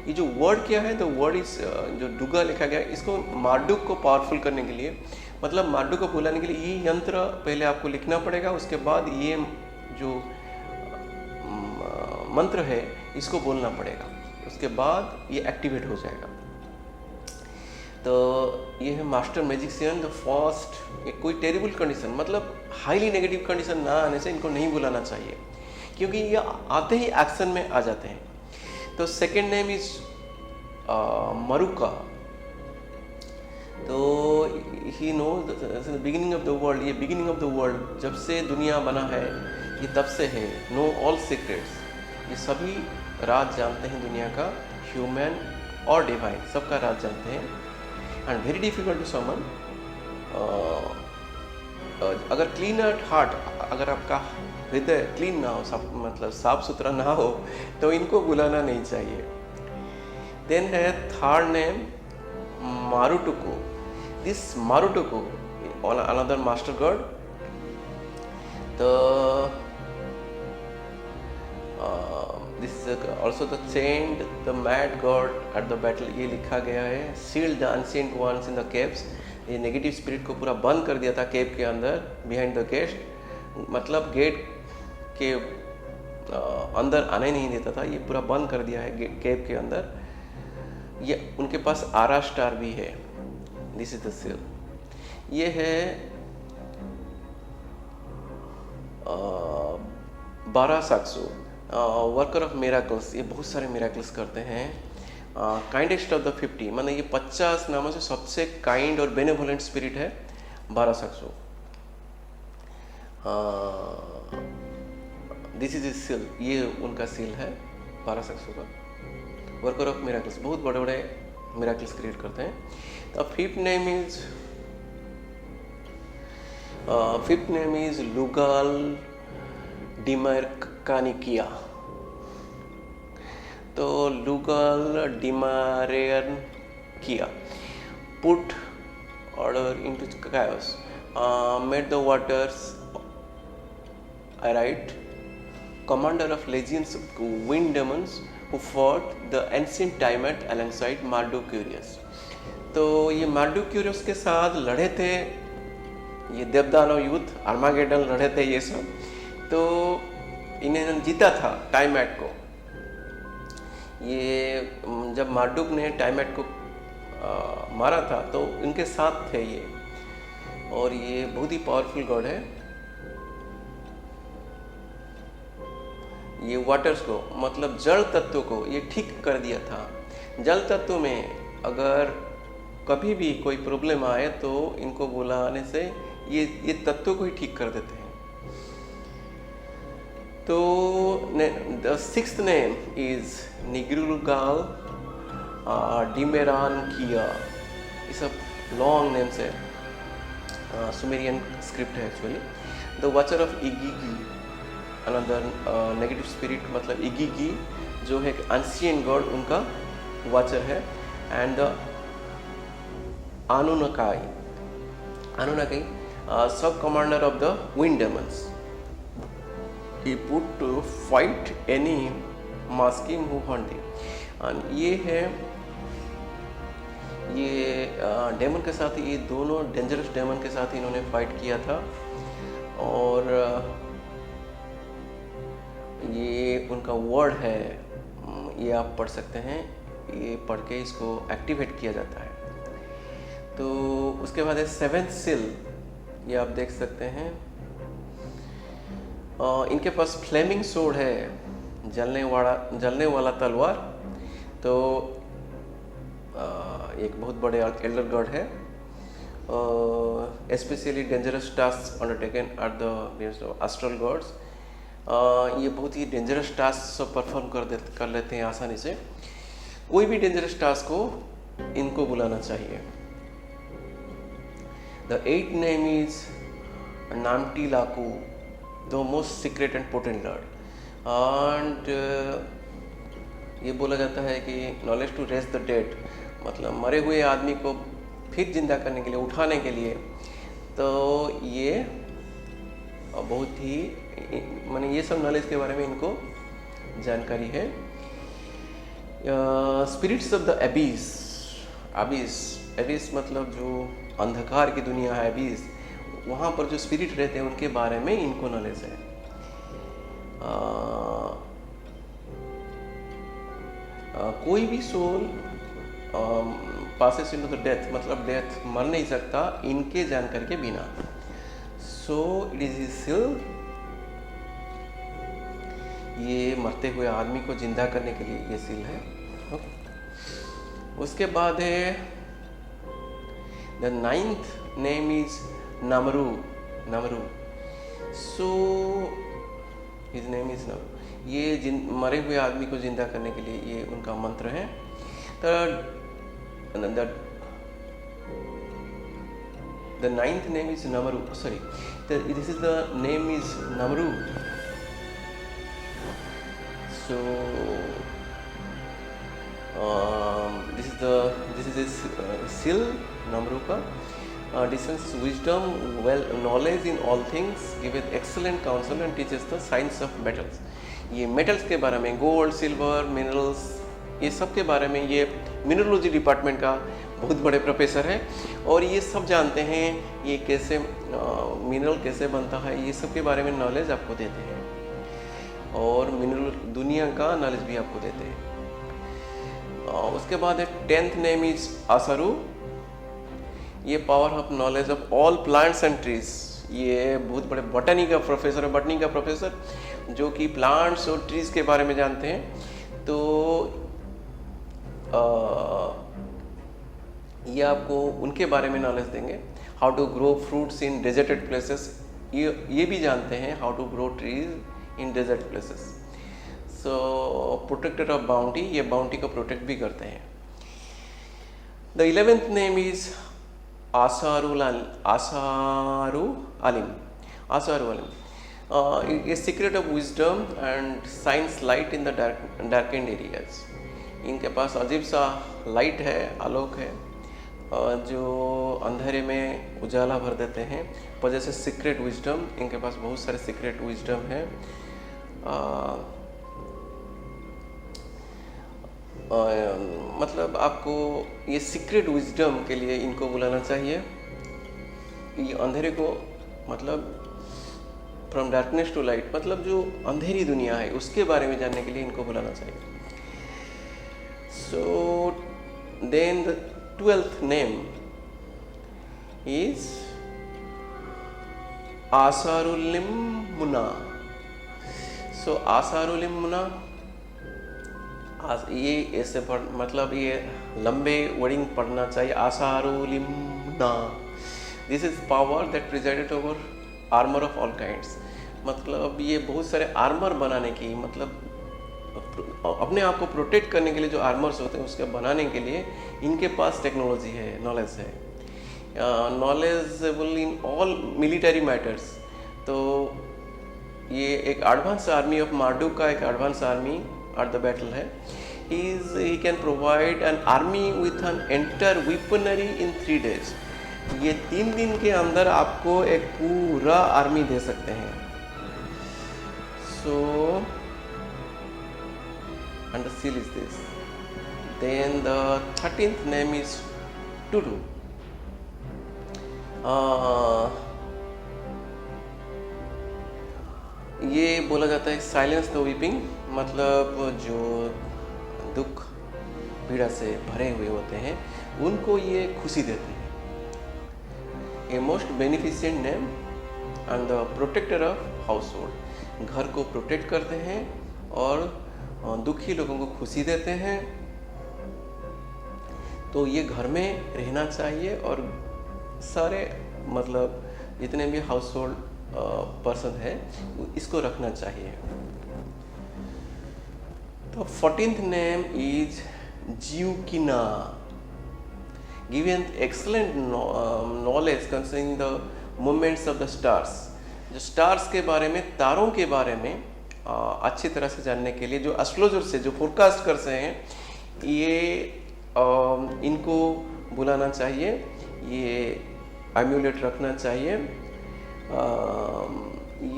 ये जो वर्ड क्या है, द वर्ड इज जो डुगा लिखा गया है, इसको मार्डुक को पावरफुल करने के लिए, मतलब मार्डुक को बुलाने के लिए ये यंत्र पहले आपको लिखना पड़ेगा, उसके बाद ये जो मंत्र है इसको बोलना पड़ेगा, उसके बाद ये एक्टिवेट हो जाएगा। तो ये है मास्टर मैजिशियन द फर्स्ट। ये कोई टेरिबल कंडीशन मतलब हाईली नेगेटिव कंडीशन ना आने से इनको नहीं बुलाना चाहिए, क्योंकि ये आते ही एक्शन में आ जाते हैं। तो सेकेंड नेम इज मरुका। तो he know beginning of the world, ये बिगिनिंग ऑफ द वर्ल्ड, जब से दुनिया बना है ये तब से है। नो ऑल सीक्रेट्स, ये सभी राज जानते हैं दुनिया का, ह्यूमन और डिवाइन सबका राज जानते हैं। And very difficult to someone. अगर क्लीन हार्ट, अगर आपका हृदय क्लीन ना हो, मतलब साफ सुथरा ना हो, तो इनको बुलाना नहीं चाहिए। देन है third name Marutuku. This Marutuku another master god. तो this is also the chained the mad god at the battle, ये लिखा गया है। Sealed the ancient ones in the caves, ये नेगेटिव स्पिरिट को पूरा बंद कर दिया था केव के अंदर, बिहाइंड द गेट, मतलब गेट के अंदर आने नहीं देता था, ये पूरा बंद कर दिया है केव के अंदर। ये उनके पास आरा स्टार भी है। This is the seal. ये है 12 साक्सो, वर्कर ऑफ मिराकल्स, ये बहुत सारे मिराकल्स करते हैं। काइंडेस्ट ऑफ द 50, मतलब ये 50 नामों से सबसे काइंड और बेनेवोलेंट स्पिरिट है 12 साक्सो। दिस इज इज सील, ये उनका सील है 12 साक्सो का। वर्कर ऑफ मिराकल्स, बहुत बड़े बड़े मिराकल्स क्रिएट करते हैं। तो fifth name is Lugal Dimmerankia. तो Lugal Dimmerankia put order into chaos, made the waters aright, commander of legions of wind demons who fought the ancient Tiamat alongside Marduk-Curious। तो ये Marduk-Curious के साथ लड़े थे ये देवदानव युद्ध, आर्मागेडन लड़े थे ये सब। तो इन्हें जीता था टाइमैट को। ये जब मार्डुक ने टाइमैट को मारा था तो इनके साथ थे ये, और ये बहुत ही पावरफुल गॉड है। ये वाटर्स को, मतलब जल तत्व को ये ठीक कर दिया था। जल तत्व में अगर कभी भी कोई प्रॉब्लम आए तो इनको बुलाने से ये तत्व को ही ठीक कर देते हैं। तो द सिक्स्थ नेम इज निग्रुगाल डिमेरान किया। ये सब लॉन्ग नेम्स है, सुमेरियन स्क्रिप्ट है actually. The watcher of इगिगी, another negative spirit, मतलब इगिगी जो है एंशिएंट गॉड, उनका वाचर है। एंड द अनुनकाई सब commander of the wind Demons. He put to fight any masking who hunt him. And ये है, ये डेमन के साथ, ये दोनों डेंजरस डेमन के साथ इन्होंने फाइट किया था। और ये उनका वर्ड है, ये आप पढ़ सकते हैं, ये पढ़ के इसको एक्टिवेट किया जाता है। तो उसके बाद है सेवेंथ सिल, ये आप देख सकते हैं। इनके पास फ्लेमिंग सोर्ड है, जलने वाला तलवार। तो एक बहुत बड़े एल्डर गॉड है। Specially dangerous task undertaken at the astral gods. ये बहुत ही डेंजरस टास्क सब परफॉर्म कर लेते हैं आसानी से। कोई भी डेंजरस टास्क को इनको बुलाना चाहिए। The eight name is Namtillaku, the most secret and potent lord. And ये बोला जाता है कि knowledge to raise the dead, मतलब मरे हुए आदमी को फिर जिंदा करने के लिए, उठाने के लिए। तो ये बहुत ही, माने ये सब नॉलेज के बारे में इनको जानकारी है। Spirits of the abyss, abyss मतलब जो अंधकार की दुनिया है, एबिस, वहाँ पर जो स्पिरिट रहते हैं उनके बारे में इनको नॉलेज है। कोई भी soul passes into the death, मतलब डेथ मर नहीं सकता इनके जानकारी के बिना। सो इट इज सिल, ये मरते हुए आदमी को जिंदा करने के लिए ये सील है। उसके बाद है the ninth name is Namru. So his name is Namru. ये मरे हुए आदमी को जिंदा करने के लिए ये उनका मंत्र है। The ninth name is Namru, sorry, this is the name is Namru. So this is seal Namruka. Dispenses wisdom, knowledge in all things, giveth excellent counsel and teaches the science of metals. ये metals के बारे में, gold, silver, minerals, ये सब के बारे में, ये मिनरोलॉजी डिपार्टमेंट का बहुत बड़े प्रोफेसर है और ये सब जानते हैं ये कैसे मिनरल कैसे बनता है, ये सब के बारे में नॉलेज आपको देते हैं और मिनरल दुनिया का नॉलेज भी आपको देते हैं। उसके बाद है 10th नेम इज आसारू। ये power of knowledge of all plants and trees. ये बहुत बड़े बॉटनी का प्रोफेसर है, बॉटनी का प्रोफेसर जो कि प्लांट्स और ट्रीज के बारे में जानते हैं। तो ये आपको उनके बारे में नॉलेज देंगे। How to grow fruits in deserted places, ये भी जानते हैं how to grow trees in desert places. So protector of bounty, ये बाउंटी को प्रोटेक्ट भी करते हैं। The 11th name is Asarualim अलिम। ये secret of wisdom and science light in the darkened areas. इनके पास अजीब सा लाइट है, आलोक है जो अंधेरे में उजाला भर देते हैं। वजह से सीक्रेट विजडम, इनके पास बहुत सारे सीक्रेट विजडम है। मतलब आपको ये सीक्रेट विजडम के लिए इनको बुलाना चाहिए। ये अंधेरे को मतलब फ्रॉम डार्कनेस टू लाइट, मतलब जो अंधेरी दुनिया है उसके बारे में जानने के लिए इनको बुलाना चाहिए। So then the 12th name is Asarualimnunna. So Asarualimnunna, ये ऐसे मतलब ये लंबे वर्डिंग पढ़ना चाहिए। Asarualimnunna, this is power that presided over armour of all kinds. मतलब ये बहुत सारे आर्मर बनाने की, मतलब अपने आप को प्रोटेक्ट करने के लिए जो आर्मर्स होते हैं उसके बनाने के लिए इनके पास टेक्नोलॉजी है, नॉलेज है, knowledgeable in all military matters. तो ये एक एडवांस आर्मी ऑफ मार्डुक का एक advance army at the battle है। He can provide an army with an entire weaponry in 3 days। ये 3 दिन के अंदर आपको एक पूरा आर्मी दे सकते हैं। सो and the seal is this. Then the 13th name is Tudu. ये बोला जाता है साइलेंस द वीपिंग, मतलब जो दुख पीड़ा से भरे हुए होते हैं उनको ये खुशी देते हैं। A most beneficent name and the protector of household, घर को प्रोटेक्ट करते हैं और दुखी लोगों को खुशी देते हैं। तो ये घर में रहना चाहिए और सारे मतलब जितने भी हाउस होल्ड पर्सन है इसको रखना चाहिए। तो 14th name is Ziukkinna, given excellent knowledge concerning the movements of the stars. जो स्टार्स के बारे में, तारों के बारे में अच्छी तरह से जानने के लिए जो एस्ट्रोलॉजर से जो फोरकास्ट करते हैं ये इनको बुलाना चाहिए, ये एम्यूलेट रखना चाहिए।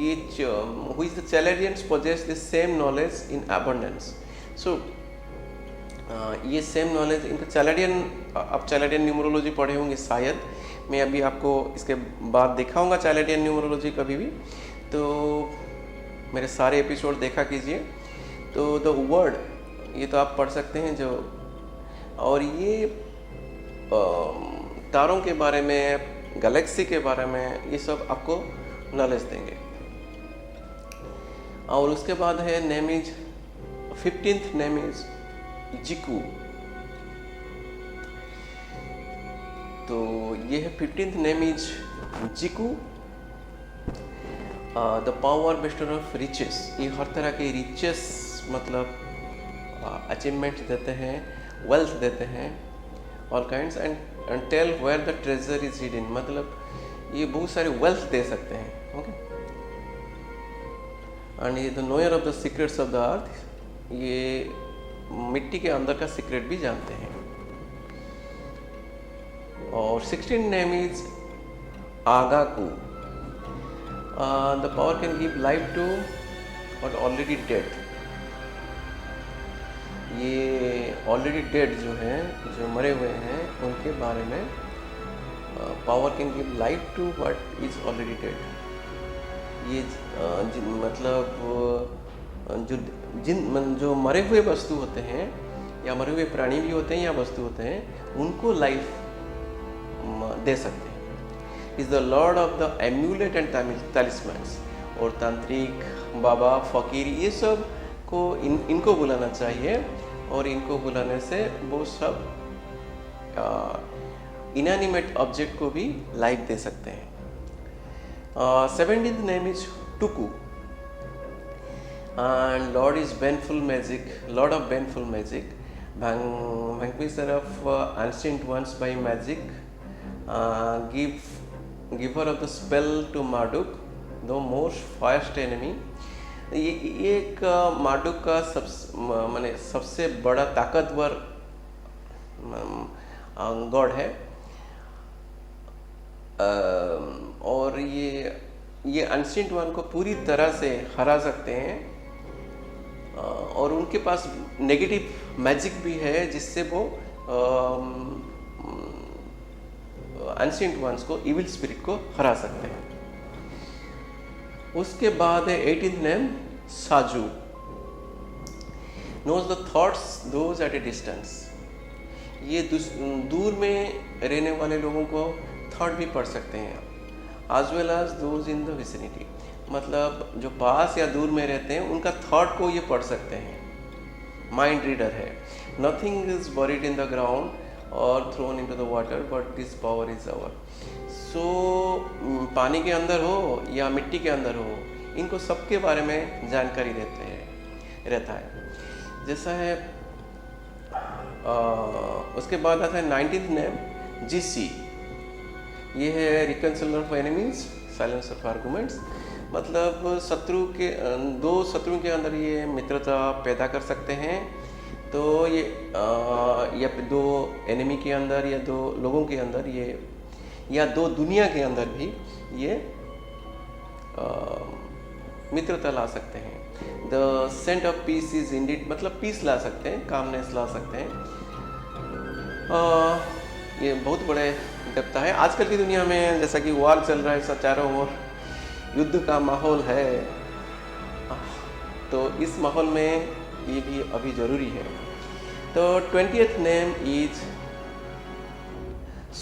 ये हु इज द चैलेंजियंस possesses the same knowledge in abundance. So ये सेम नॉलेज इनका चैलेंजियन, आप चैलेंजियन न्यूमरोलॉजी पढ़े होंगे शायद, मैं अभी आपको इसके बाद दिखाऊंगा चैलेंजियन न्यूमरोलॉजी कभी भी, तो मेरे सारे एपिसोड देखा कीजिए। तो द वर्ड ये तो आप पढ़ सकते हैं जो, और ये तारों के बारे में, गैलेक्सी के बारे में, ये सब आपको नॉलेज देंगे। और उसके बाद है name is 15th name is Ziku. तो ये है 15th name is Ziku, the power bestower of riches. ये हर तरह के रिचेस मतलब अचीवमेंट देते हैं, वेल्थ देते हैं, all kinds, and tell where the treasure is hidden, मतलब ये बहुत सारे वेल्थ दे सकते हैं। ओके, एंड ये the knower of the secrets of the earth, ये मिट्टी के अंदर का सीक्रेट भी जानते हैं। और 16th name is Agaku, the power can give life to what already dead। ये ऑलरेडी डेड जो हैं, जो मरे हुए हैं, उनके बारे में power can give life to what is already dead. ये मतलब जो मरे हुए वस्तु होते हैं या मरे हुए प्राणी भी होते हैं या वस्तु होते हैं, उनको लाइफ दे सकते हैं। Is the lord of the amulet and talismans. और तांत्रिक, बाबा, फकीर, ये सब को इनको बुलाना चाहिए, और इनको बुलाने से वो सब इनएनिमेट ऑब्जेक्ट को भी लाइफ दे सकते हैं। 17th name is Tuku, and Lord is baneful magic, Lord of baneful magic, vanquisher of ancient ones by magic, giver of the spell to Marduk, the most fierce enemy। ये एक मार्डुक का सबसे बड़ा ताकतवर गॉड है, और ये अनसेंट वन को पूरी तरह से हरा सकते हैं, और उनके पास नेगेटिव मैजिक भी है जिससे वो एंशिएंट वंस को, इविल स्पिरिट को हरा सकते हैं। उसके बाद है 18th name Sazu, knows the thoughts those at a distance. ये दूर में रहने वाले लोगों को थॉट भी पढ़ सकते हैं, as well as those in the vicinity. मतलब जो पास या दूर में रहते हैं उनका थॉट को ये पढ़ सकते हैं, माइंड रीडर है। Nothing is buried in the ground or thrown in to the water but this power is aware. So पानी के अंदर हो या मिट्टी के अंदर हो, इनको सबके बारे में जानकारी रहता है। जैसा है उसके बाद आता है 19th नेम जीसी। ये है reconciler of enemies, silencer of arguments. मतलब दो शत्रु के अंदर ये मित्रता पैदा कर सकते हैं। तो ये या दो एनिमी के अंदर या दो लोगों के अंदर ये, या दो दुनिया के अंदर भी ये मित्रता ला सकते हैं। The scent of peace is indeed, मतलब पीस ला सकते हैं, कामनेस ला सकते हैं। ये बहुत बड़े देवता है। आजकल की दुनिया में जैसा कि वार चल रहा है, चारों ओर युद्ध का माहौल है, तो इस माहौल में ये भी अभी जरूरी है। तो 20th name is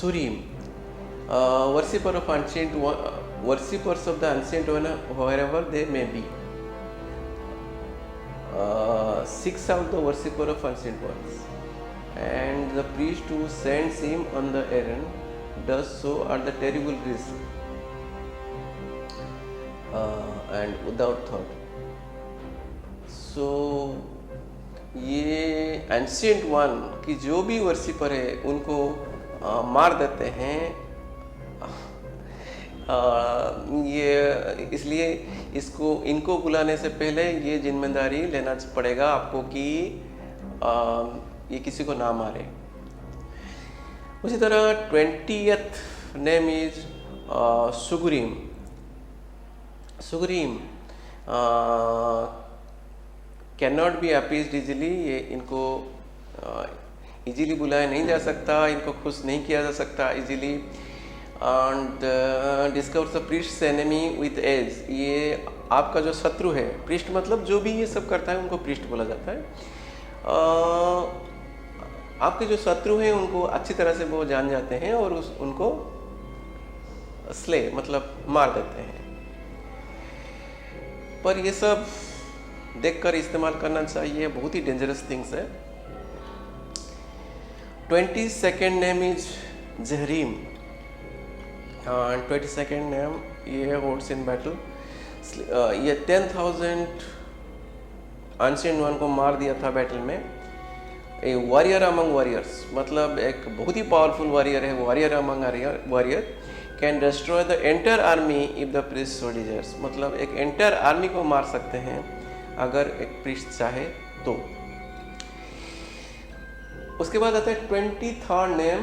Suhrim, worshipper of ancient, worshippers of the ancient one wherever they may be, seeks out the worshipper of ancient ones, and the priest who sends him on the errand does so at the terrible risk and without thought. So ये ancient one की जो भी worshipper है उनको मार देते हैं। ये इसलिए इनको बुलाने से पहले ये जिम्मेदारी लेना पड़ेगा आपको कि ये किसी को ना मारे। उसी तरह 20th name is Suhgurim. Suhgurim can not be appeased easily. ये इनको इजीली बुलाया नहीं जा सकता, इनको खुश नहीं किया जा सकता easily. And discovers the priest enemy with age. ये आपका जो शत्रु है, प्रीस्ट मतलब जो भी ये सब करता है उनको प्रीस्ट बोला जाता है। आपके जो शत्रु हैं उनको अच्छी तरह से वो जान जाते हैं और उनको स्ले मतलब मार देते हैं। पर ये सब देखकर इस्तेमाल करना चाहिए, बहुत ही डेंजरस थिंग्स है। 22nd name is Zahrim. 22nd name ये होल्ड्स इन बैटल। ये 10,000 एंशिएंट वन को मार दिया था बैटल में। ए वॉरियर अमंग वॉरियर्स, मतलब एक बहुत ही पावरफुल वॉरियर है। Warrior among warrior can destroy the entire army if the priest so desires, मतलब एक एंटायर आर्मी को मार सकते हैं अगर एक प्रीस्ट चाहे तो। उसके बाद आता है 23rd नेम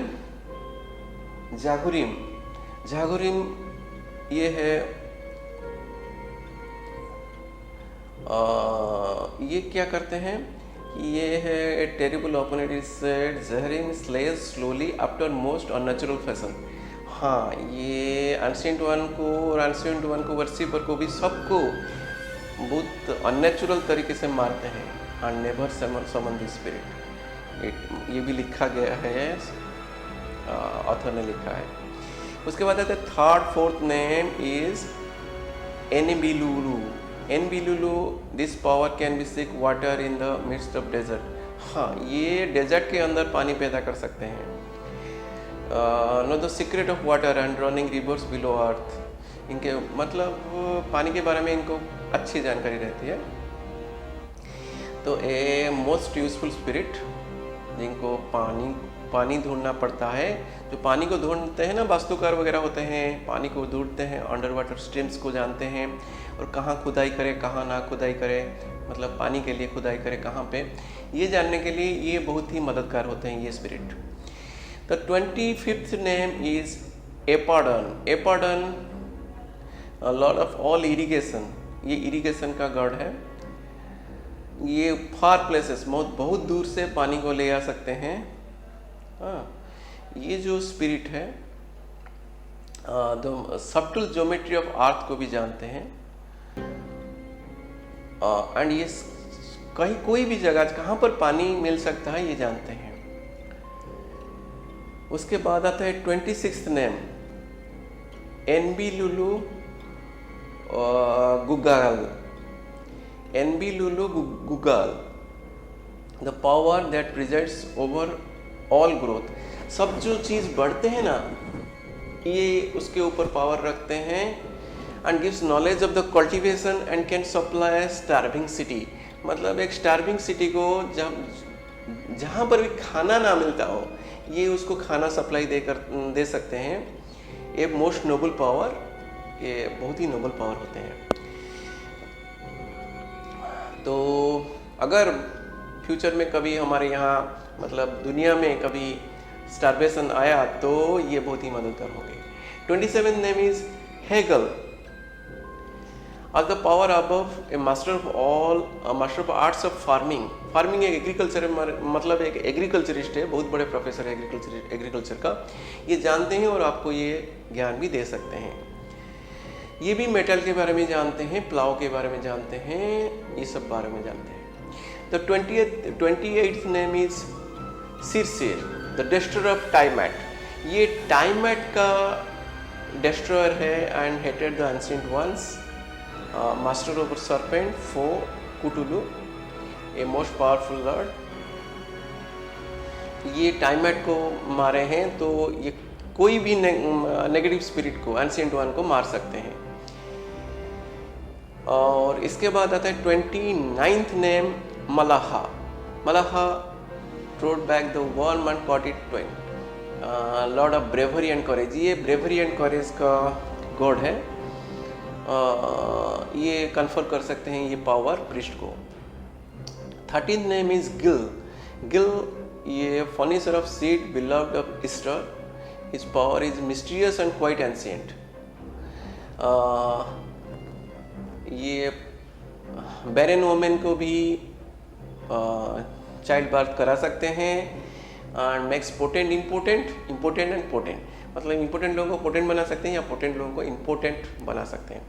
जागुरिम। जागुरिम ये है ये क्या करते हैं, ये है a terrible opponent is said Zahrim slays slowly after most unnatural fashion. हाँ, ये एंशिएंट वन को और एंशिएंट वन को वर्शिपर को भी सबको बहुत अननेचुरल तरीके से मारते हैं। And never summon the spirit, ये भी लिखा गया है, ऑथर ने लिखा है। उसके बाद आता है 3rd-4th name is Enbilulu. Enbilulu, this power can be seek water in the midst of desert. हाँ, ये डेजर्ट के अंदर पानी पैदा कर सकते हैं। Know the secret of water and running reverse below अर्थ। इनके मतलब पानी के बारे में इनको अच्छी जानकारी रहती है। तो ए मोस्ट यूजफुल स्पिरिट जिनको पानी ढूंढना पड़ता है, जो पानी को ढूंढते हैं ना, वास्तुकार वगैरह होते हैं, पानी को ढूंढते हैं, अंडर वाटर स्ट्रीम्स को जानते हैं और कहाँ खुदाई करे कहाँ ना खुदाई करे, मतलब पानी के लिए खुदाई करे कहाँ पे, ये जानने के लिए ये बहुत ही मददगार होते हैं ये स्पिरिट। तो 25th name is Epadun. Epadun lord of all irrigation, ये इरिगेशन का गॉड है। ये फार प्लेसेस, बहुत दूर से पानी को ले आ सकते हैं। हाँ, ये जो स्पिरिट है सबटल ज्योमेट्री ऑफ अर्थ को भी जानते हैं। एंड ये कहीं कोई भी जगह कहाँ पर पानी मिल सकता है ये जानते हैं। उसके बाद आता है 26th name, Enbilulu Gugal. Enbilulu Gugal, the power that presides over all growth. सब जो चीज़ बढ़ते हैं ना ये उसके ऊपर पावर रखते हैं। And gives knowledge of the cultivation and can supply starving city. मतलब एक स्टार्विंग सिटी को जहाँ पर भी खाना ना मिलता हो ये उसको खाना सप्लाई दे सकते हैं। ये मोस्ट नोबल पावर, ये बहुत ही नोबल पावर होते हैं। तो अगर फ्यूचर में कभी हमारे यहाँ मतलब दुनिया में कभी स्टारवेशन आया तो ये बहुत ही मददगार होंगे। 27th name is Hegel. As the power above, a master of arts of farming। Farming एक एग्रीकल्चर मतलब एक एग्रीकल्चरिस्ट है, बहुत बड़े प्रोफेसर है एग्रीकल्चर का। ये जानते हैं और आपको ये ज्ञान भी दे सकते हैं। ये भी मेटल के बारे में जानते हैं, प्लाव के बारे में जानते हैं, ये सब बारे में जानते हैं। The 28th name is Sirsir, the destroyer of Tiamat. ये टाइमैट का डेस्ट्रॉयर है and hated the ancient ones. Master over serpent foe Kutulu, a most powerful lord. ये टाइमैट को मारे हैं तो ये कोई भी नेगेटिव स्पिरिट को, एंशिएंट वन को मार सकते हैं। और इसके बाद आता है 29th name Malah. Malah trod back the worm and caught it twain, lord of bravery and courage. ये ब्रेवरी एंड करेज का गॉड है। ये कन्फर कर सकते हैं ये पावर प्रिस्ट को। 13th name is Gill. Gill ये furniture of seed beloved of Easter. His power is mysterious and quite ancient. ये बैरन वोमेन को भी चाइल्ड बर्थ करा सकते हैं and makes potent important and potent. मतलब इम्पोर्टेंट लोगों को पोटेंट बना सकते हैं या पोटेंट लोगों को इम्पोर्टेंट बना सकते हैं।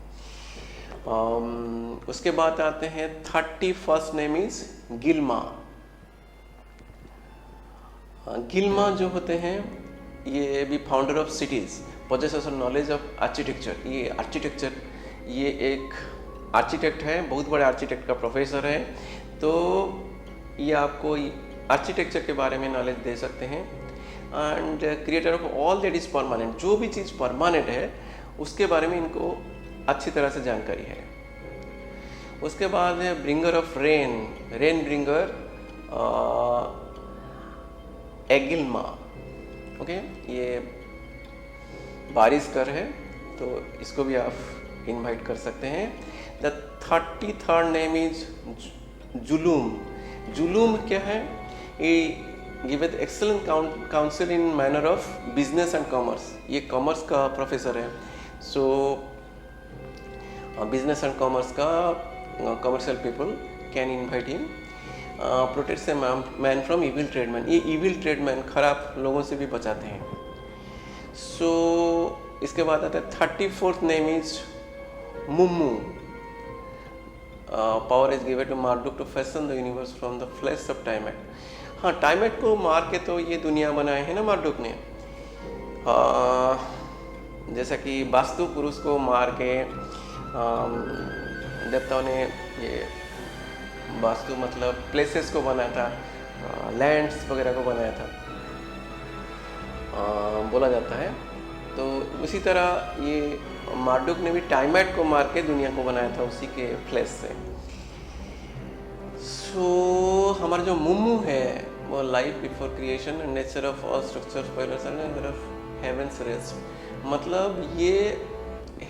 उसके बाद आते हैं 31st नेम इज गिल्मा। गिल्मा जो होते हैं ये भी founder of cities, possessors of knowledge of architecture. ये एक आर्किटेक्ट है, बहुत बड़े आर्किटेक्ट का प्रोफेसर है। तो ये आपको आर्किटेक्चर के बारे में नॉलेज दे सकते हैं। And creator of all that is permanent. जो भी चीज़ परमानेंट है उसके बारे में इनको अच्छी तरह से जानकारी है। उसके बाद है bringer of rain bringer Agilma. Okay, ये बारिश कर है तो इसको भी आप इनवाइट कर सकते हैं। द 33rd नेम इज जुलूम। जुलूम क्या है? ये giveth excellent counsel in manner of business and commerce. ये कॉमर्स का प्रोफेसर है। सो बिजनेस एंड कॉमर्स का commercial people can invite him. Protects a man from evil tradesman. ये इविल ट्रेडमैन खराब लोगों से भी बचाते हैं। सो इसके बाद आता है 34th name is Mummu. Power is given to Marduk to fashion the universe from the flesh of Tiamat. हाँ, टाइमैट को मार के तो ये दुनिया बनाए हैं ना मार्डुक ने। जैसा कि वास्तु पुरुष को मार के देवताओं ने ये वास्तु मतलब प्लेसेस को बनाया था, लैंड्स वगैरह को बनाया था बोला जाता है। तो उसी तरह ये मार्डुक ने भी टाइमैट को मार के दुनिया को बनाया था उसी के फ्लैश से। सो हमारा जो मुम्मू है वो life before creation and nature of all structures pillars and of heavens rest. मतलब ये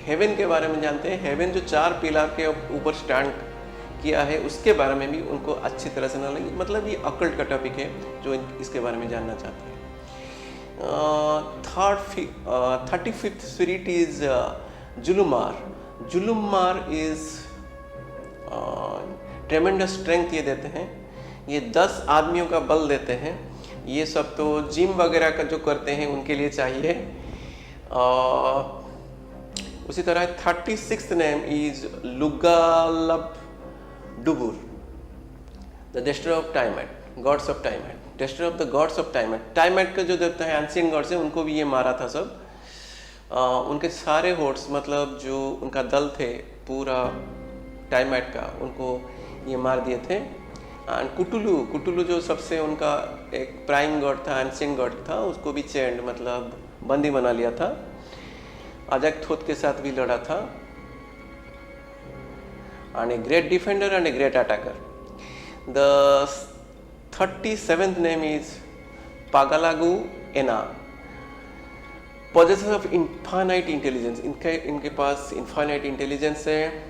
हेवन के बारे में जानते हैं। हेवन जो 4 पिलर के ऊपर स्टैंड किया है उसके बारे में भी उनको अच्छी तरह से नॉलेज। मतलब ये अकल्ट का टॉपिक है जो इसके बारे में जानना चाहते हैं। 35th spirit is Zulummar. Zulummar is tremendous strength ये देते हैं। ये 10 आदमियों का बल देते हैं। ये सब तो जिम वगैरह का जो करते हैं उनके लिए चाहिए। उसी तरह 36th name is Lugalabdubur, the destroyer of Tiamat, gods of Tiamat, destroyer of the gods of Tiamat. Tiamat का जो देवता है, एंशिएंट गॉड्स है, उनको भी ये मारा था सब। उनके सारे होर्ड्स, मतलब जो उनका दल थे पूरा टाइमेट का, उनको ये मार दिए थे। एंड कुटुलू जो सबसे उनका एक प्राइम गॉड था, एंशिएंट गॉड था, उसको भी चेंड मतलब बंदी बना लिया था। अजाक्थोथ के साथ भी लड़ा था। And a great defender and a great attacker. The 37th name is Pagalguenna, possessor of infinite intelligence. इनके पास इनफाइनाइट इंटेलिजेंस है।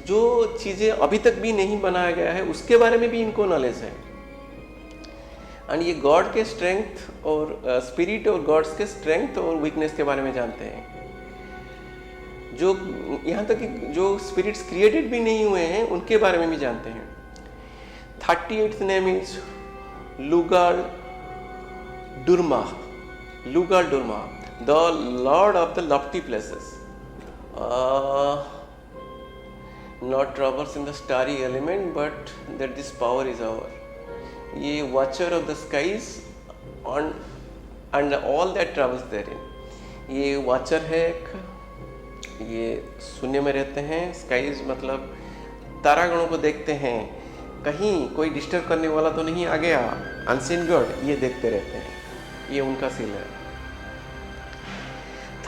जो चीज़ें अभी तक भी नहीं बनाया गया है उसके बारे में भी इनको नॉलेज है। एंड ये गॉड के स्ट्रेंथ और स्पिरिट और गॉड्स के स्ट्रेंथ और वीकनेस के बारे में जानते हैं। जो यहाँ तक कि जो स्पिरिट्स क्रिएटेड भी नहीं हुए हैं उनके बारे में भी जानते हैं। 38th name is Lugaldurmah, the lord of the lofty places, not robbers in the starry element, but that this power is our. ये watcher of the skies on and all that travels therein. ये watcher है एक, ये शून्य में रहते हैं। skies मतलब तारागणों को देखते हैं, कहीं कोई डिस्टर्ब करने वाला तो नहीं आ गया, unseen God, ये देखते रहते हैं। ये उनका सील है।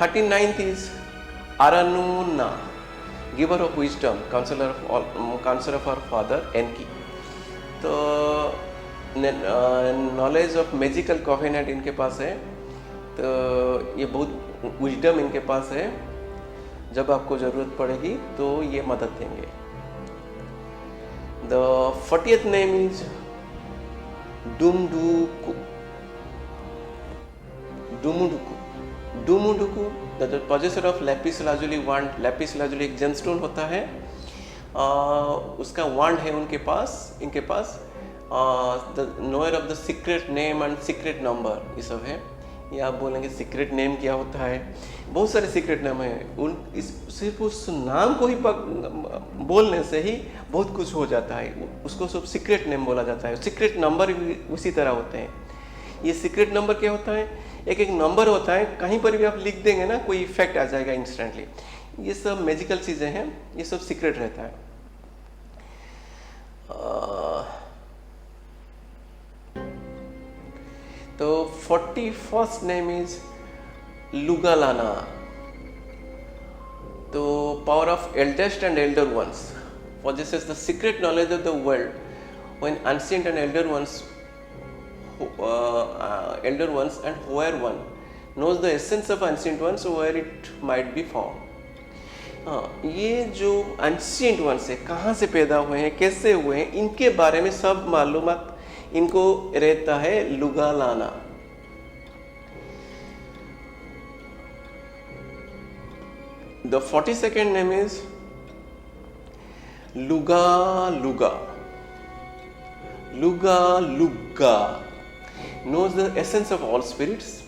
39th is Aranuna, giver of wisdom, counsellor of our father Enki. तो नॉलेज ऑफ मैजिकल कोवेनेंट इनके पास है। तो ये बहुत विजडम इनके पास है, जब आपको ज़रूरत पड़ेगी तो ये मदद देंगे। The 40th name is Dumuduku, the possessor of lapis lazuli wand. Lapis lazuli एक जेमस्टोन होता है, उसका वांड है उनके पास, इनके पास। The knower of the secret name and secret number, ये सब है। ये आप बोलेंगे सीक्रेट नेम क्या होता है? बहुत सारे सीक्रेट नेम है। सिर्फ उस नाम को ही बोलने से ही बहुत कुछ हो जाता है, उसको सब सीक्रेट नेम बोला जाता है। सीक्रेट नंबर भी उसी तरह होते हैं। ये सीक्रेट नंबर क्या होता है? एक नंबर होता है, कहीं पर भी आप लिख देंगे ना, कोई इफेक्ट आ जाएगा इंस्टेंटली। ये सब मैजिकल चीज़ें हैं, ये सब सीक्रेट रहता है। तो 41st नेम इज लुगालाना, तो power of eldest and elder ones, possesses the secret knowledge of the world, when ancient and elder ones and where one knows the essence of ancient ones, where it might be found. ये जो ancient ones है, कहाँ से पैदा हुए हैं, कैसे हुए हैं, इनके बारे में सब मालूमात इनको रहता है लुगालाना। The 42nd name is Luga, knows the essence of all spirits,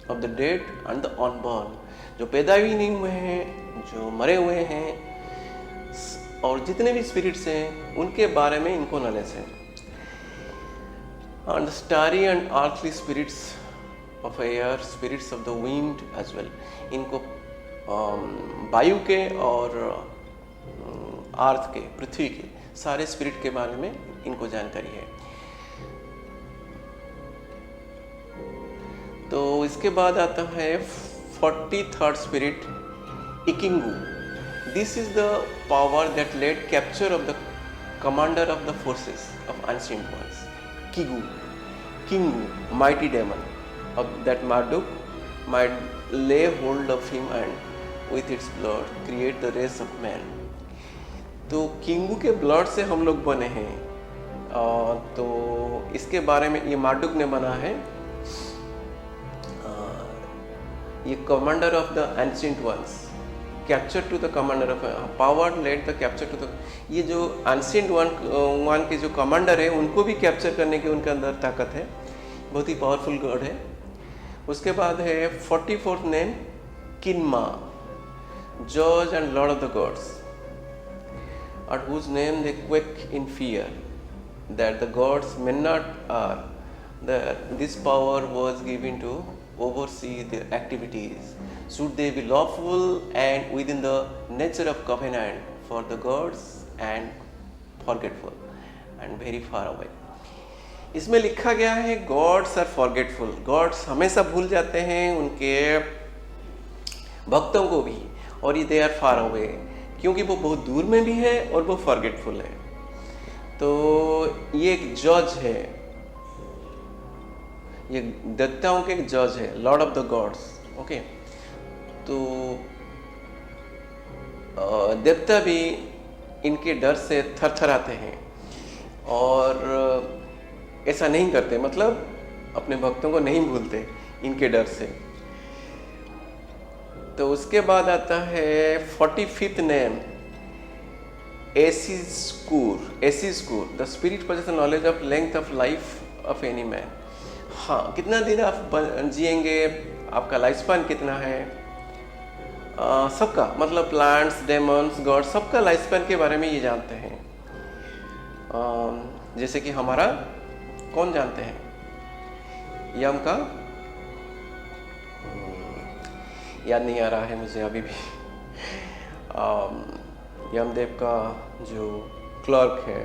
of the dead and the unborn, जो पैदा भी नहीं हुए हैं, जो मरे हुए हैं, और जितने भी स्पिरिट्स हैं उनके बारे में इनको नॉलेज है। And the starry and earthly spirits of air, spirits of the wind as well, इनको वायु के और अर्थ के, पृथ्वी के सारे स्पिरिट के बारे में इनको जानकारी है। तो इसके बाद आता है 43rd spirit Ikingu. This is the power that led capture of the commander of the forces of unseen ones, Kingu, mighty demon of that Marduk might lay hold of him and with its blood create the race of man. तो किंगू के blood से हम लोग बने हैं। तो इसके बारे में ये मार्डुक ने बना है। ये commander of the ancient ones, capture to the commander of power let the capture to the, ये जो एंशिएंट वन के जो कमांडर है उनको भी कैप्चर करने की उनके अंदर ताकत है। बहुत ही पावरफुल गॉड है। उसके बाद है 44th name Kinma, judge and lord of the gods, at whose name they quake in fear, that the gods may not are, that this power was given to oversee their activities, should they be lawful and within the nature of covenant for the gods and forgetful and very far away. इसमें लिखा गया है gods are forgetful, God's हमेशा भूल जाते हैं उनके भक्तों को भी, और ये दे आर फार अवे, क्योंकि वो बहुत दूर में भी है और वो फॉरगेटफुल है। तो ये एक जज है, ये देवताओं के एक जज है, Lord of the God's. Okay, तो देवता भी इनके डर से थरथराते हैं और ऐसा नहीं करते, मतलब अपने भक्तों को नहीं भूलते इनके डर से। तो उसके बाद आता है 45th name, Asiskur, the spirit possess the knowledge of length of life of any man. हाँ, कितना दिन आप जिएंगे, आपका लाइफ स्पैन कितना है, सबका, मतलब प्लांट्स, डेमन्स, गॉड, सबका लाइफ स्पैन के बारे में ये जानते हैं। जैसे कि हमारा कौन जानते हैं, यम का याद नहीं आ रहा है मुझे अभी भी, यमदेव का जो क्लर्क है,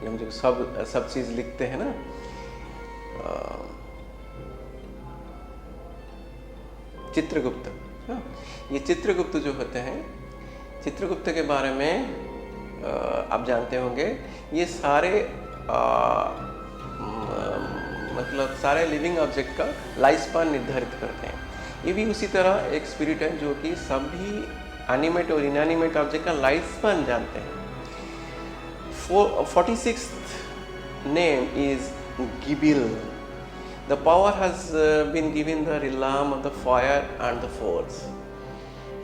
यम जो सब चीज़ लिखते हैं ना, चित्रगुप्त। हाँ, ये चित्रगुप्त जो होते हैं, चित्रगुप्त के बारे में आप जानते होंगे, ये सारे मतलब सारे लिविंग ऑब्जेक्ट का लाइफ स्पैन निर्धारित करते हैं। ये भी उसी तरह एक स्पिरिट है जो कि सभी एनिमेट और इनएनिमेट ऑब्जेक्ट का लाइफ स्पैन जानते हैं। 46th name is Gibil, the power has been given the realm of the fire and the force,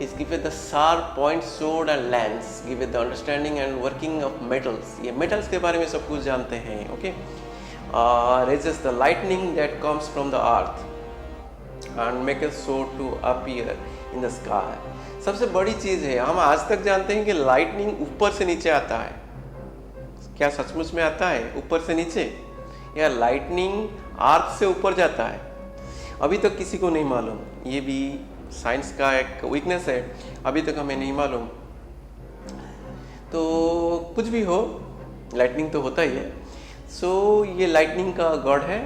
is given the sharp point sword and lance, given the understanding and working of metals। ये metals के बारे में सब कुछ जानते हैं। Okay, raises the lightning that comes from the earth and make a sword to appear in the sky। सबसे बड़ी चीज़ है, हम आज तक जानते हैं कि लाइटनिंग ऊपर से नीचे आता है। क्या सचमुच में आता है ऊपर से नीचे, या लाइटनिंग अर्थ से ऊपर जाता है? अभी तक किसी को नहीं मालूम। ये भी साइंस का एक वीकनेस है, अभी तक हमें नहीं मालूम। तो कुछ भी हो, लाइटनिंग तो होता ही है। सो ये लाइटनिंग का गॉड है,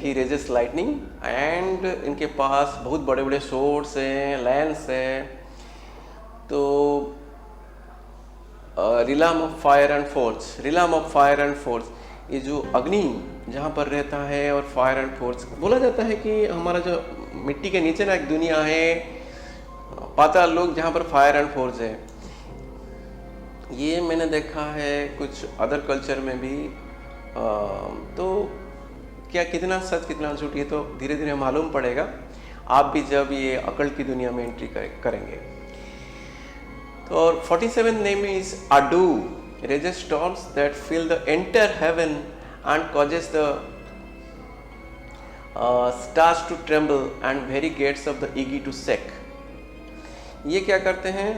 ही रेजेस लाइटनिंग, एंड इनके पास बहुत बड़े बड़े सोर्स हैं, लैंस है। तो realm of fire and force, realm of fire and force, ये जो अग्नि जहाँ पर रहता है और फायर एंड फोर्स, बोला जाता है कि हमारा जो मिट्टी के नीचे ना एक दुनिया है, पाताल लोक, जहाँ पर फायर एंड फोर्स है। ये मैंने देखा है कुछ अदर कल्चर में भी। तो क्या कितना सच कितना झूठ, ये तो धीरे धीरे मालूम पड़ेगा आप भी जब ये अकल की दुनिया में एंट्री करेंगे। तो 47 name is ado, raises storms that fill the entire heaven and causes the stars to tremble and very gates of the igi to shake। ये क्या करते हैं,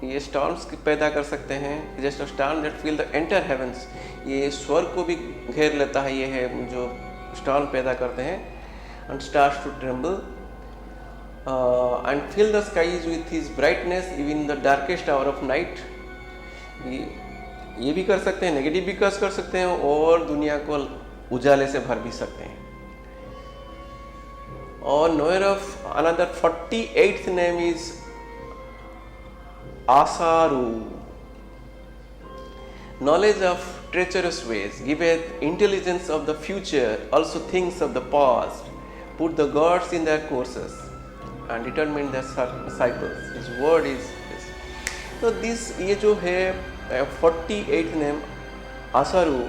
ये storms पैदा कर सकते हैं, just a storm that fill the entire heavens, ये स्वर्ग को भी घेर लेता है, ये है जो storm पैदा करते हैं, and stars to tremble and fill the skies with his brightness even the darkest hour of night। ये भी कर सकते हैं, नेगेटिव भी कर सकते हैं, और दुनिया को उजाले से भर भी सकते हैं। और knower of another 48th name is Asaru, knowledge of treacherous ways, giveth intelligence of the future, also things of the past, put the gods in their courses and determine their cycles, his word is this. तो this, ये जो है 48th name आसारू,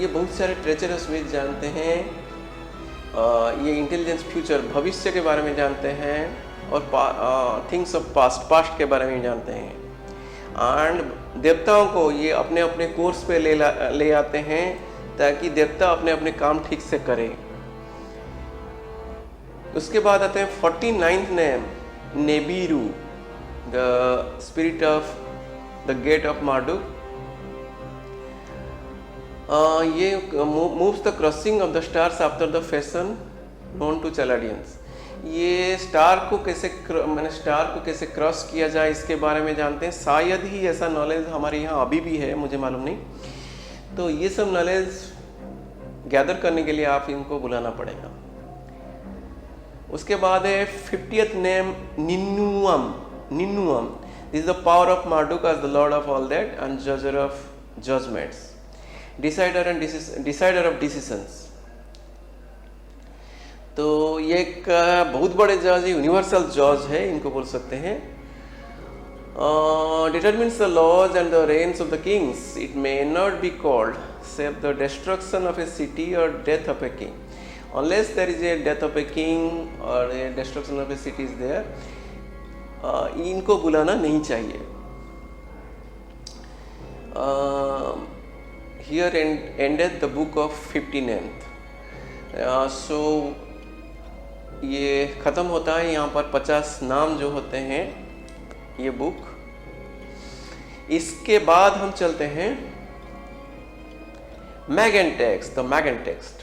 ये बहुत सारे treacherous veg जानते हैं, ये इंटेलिजेंस, फ्यूचर, भविष्य के बारे में जानते हैं, और थिंग्स ऑफ पास्ट के बारे में जानते हैं। एंड देवताओं को ये अपने अपने कोर्स पे ले आते हैं ताकि देवता अपने अपने काम ठीक से करें। उसके बाद आते हैं 49th name, Nebiru, the spirit of the gate of Marduk. ये moves the crossing of the stars after the fashion known to Chaldeans. ये स्टार को कैसे क्रॉस किया जाए इसके बारे में जानते हैं। शायद ही ऐसा नॉलेज हमारे यहाँ अभी भी है, मुझे मालूम नहीं। तो ये सब नॉलेज गैदर करने के लिए आप इनको बुलाना पड़ेगा। उसके बाद है 50th name, Ninnuam. This is the power of Marduk as the lord of all that and judger of judgements, decider of decisions. तो ये एक बहुत बड़े जज, यूनिवर्सल जज है, इनको बोल सकते हैं। Determines the laws and the reigns of the kings. It may not be called save the destruction of a city or death of a king unless there is a death of a king or a destruction of a city is there. इनको बुलाना नहीं चाहिए। Here ended the book of 59th। सो ये ख़त्म होता है यहाँ पर 50 नाम जो होते हैं ये बुक। इसके बाद हम चलते हैं मैगन टेक्स्ट, द मैगन टेक्स्ट।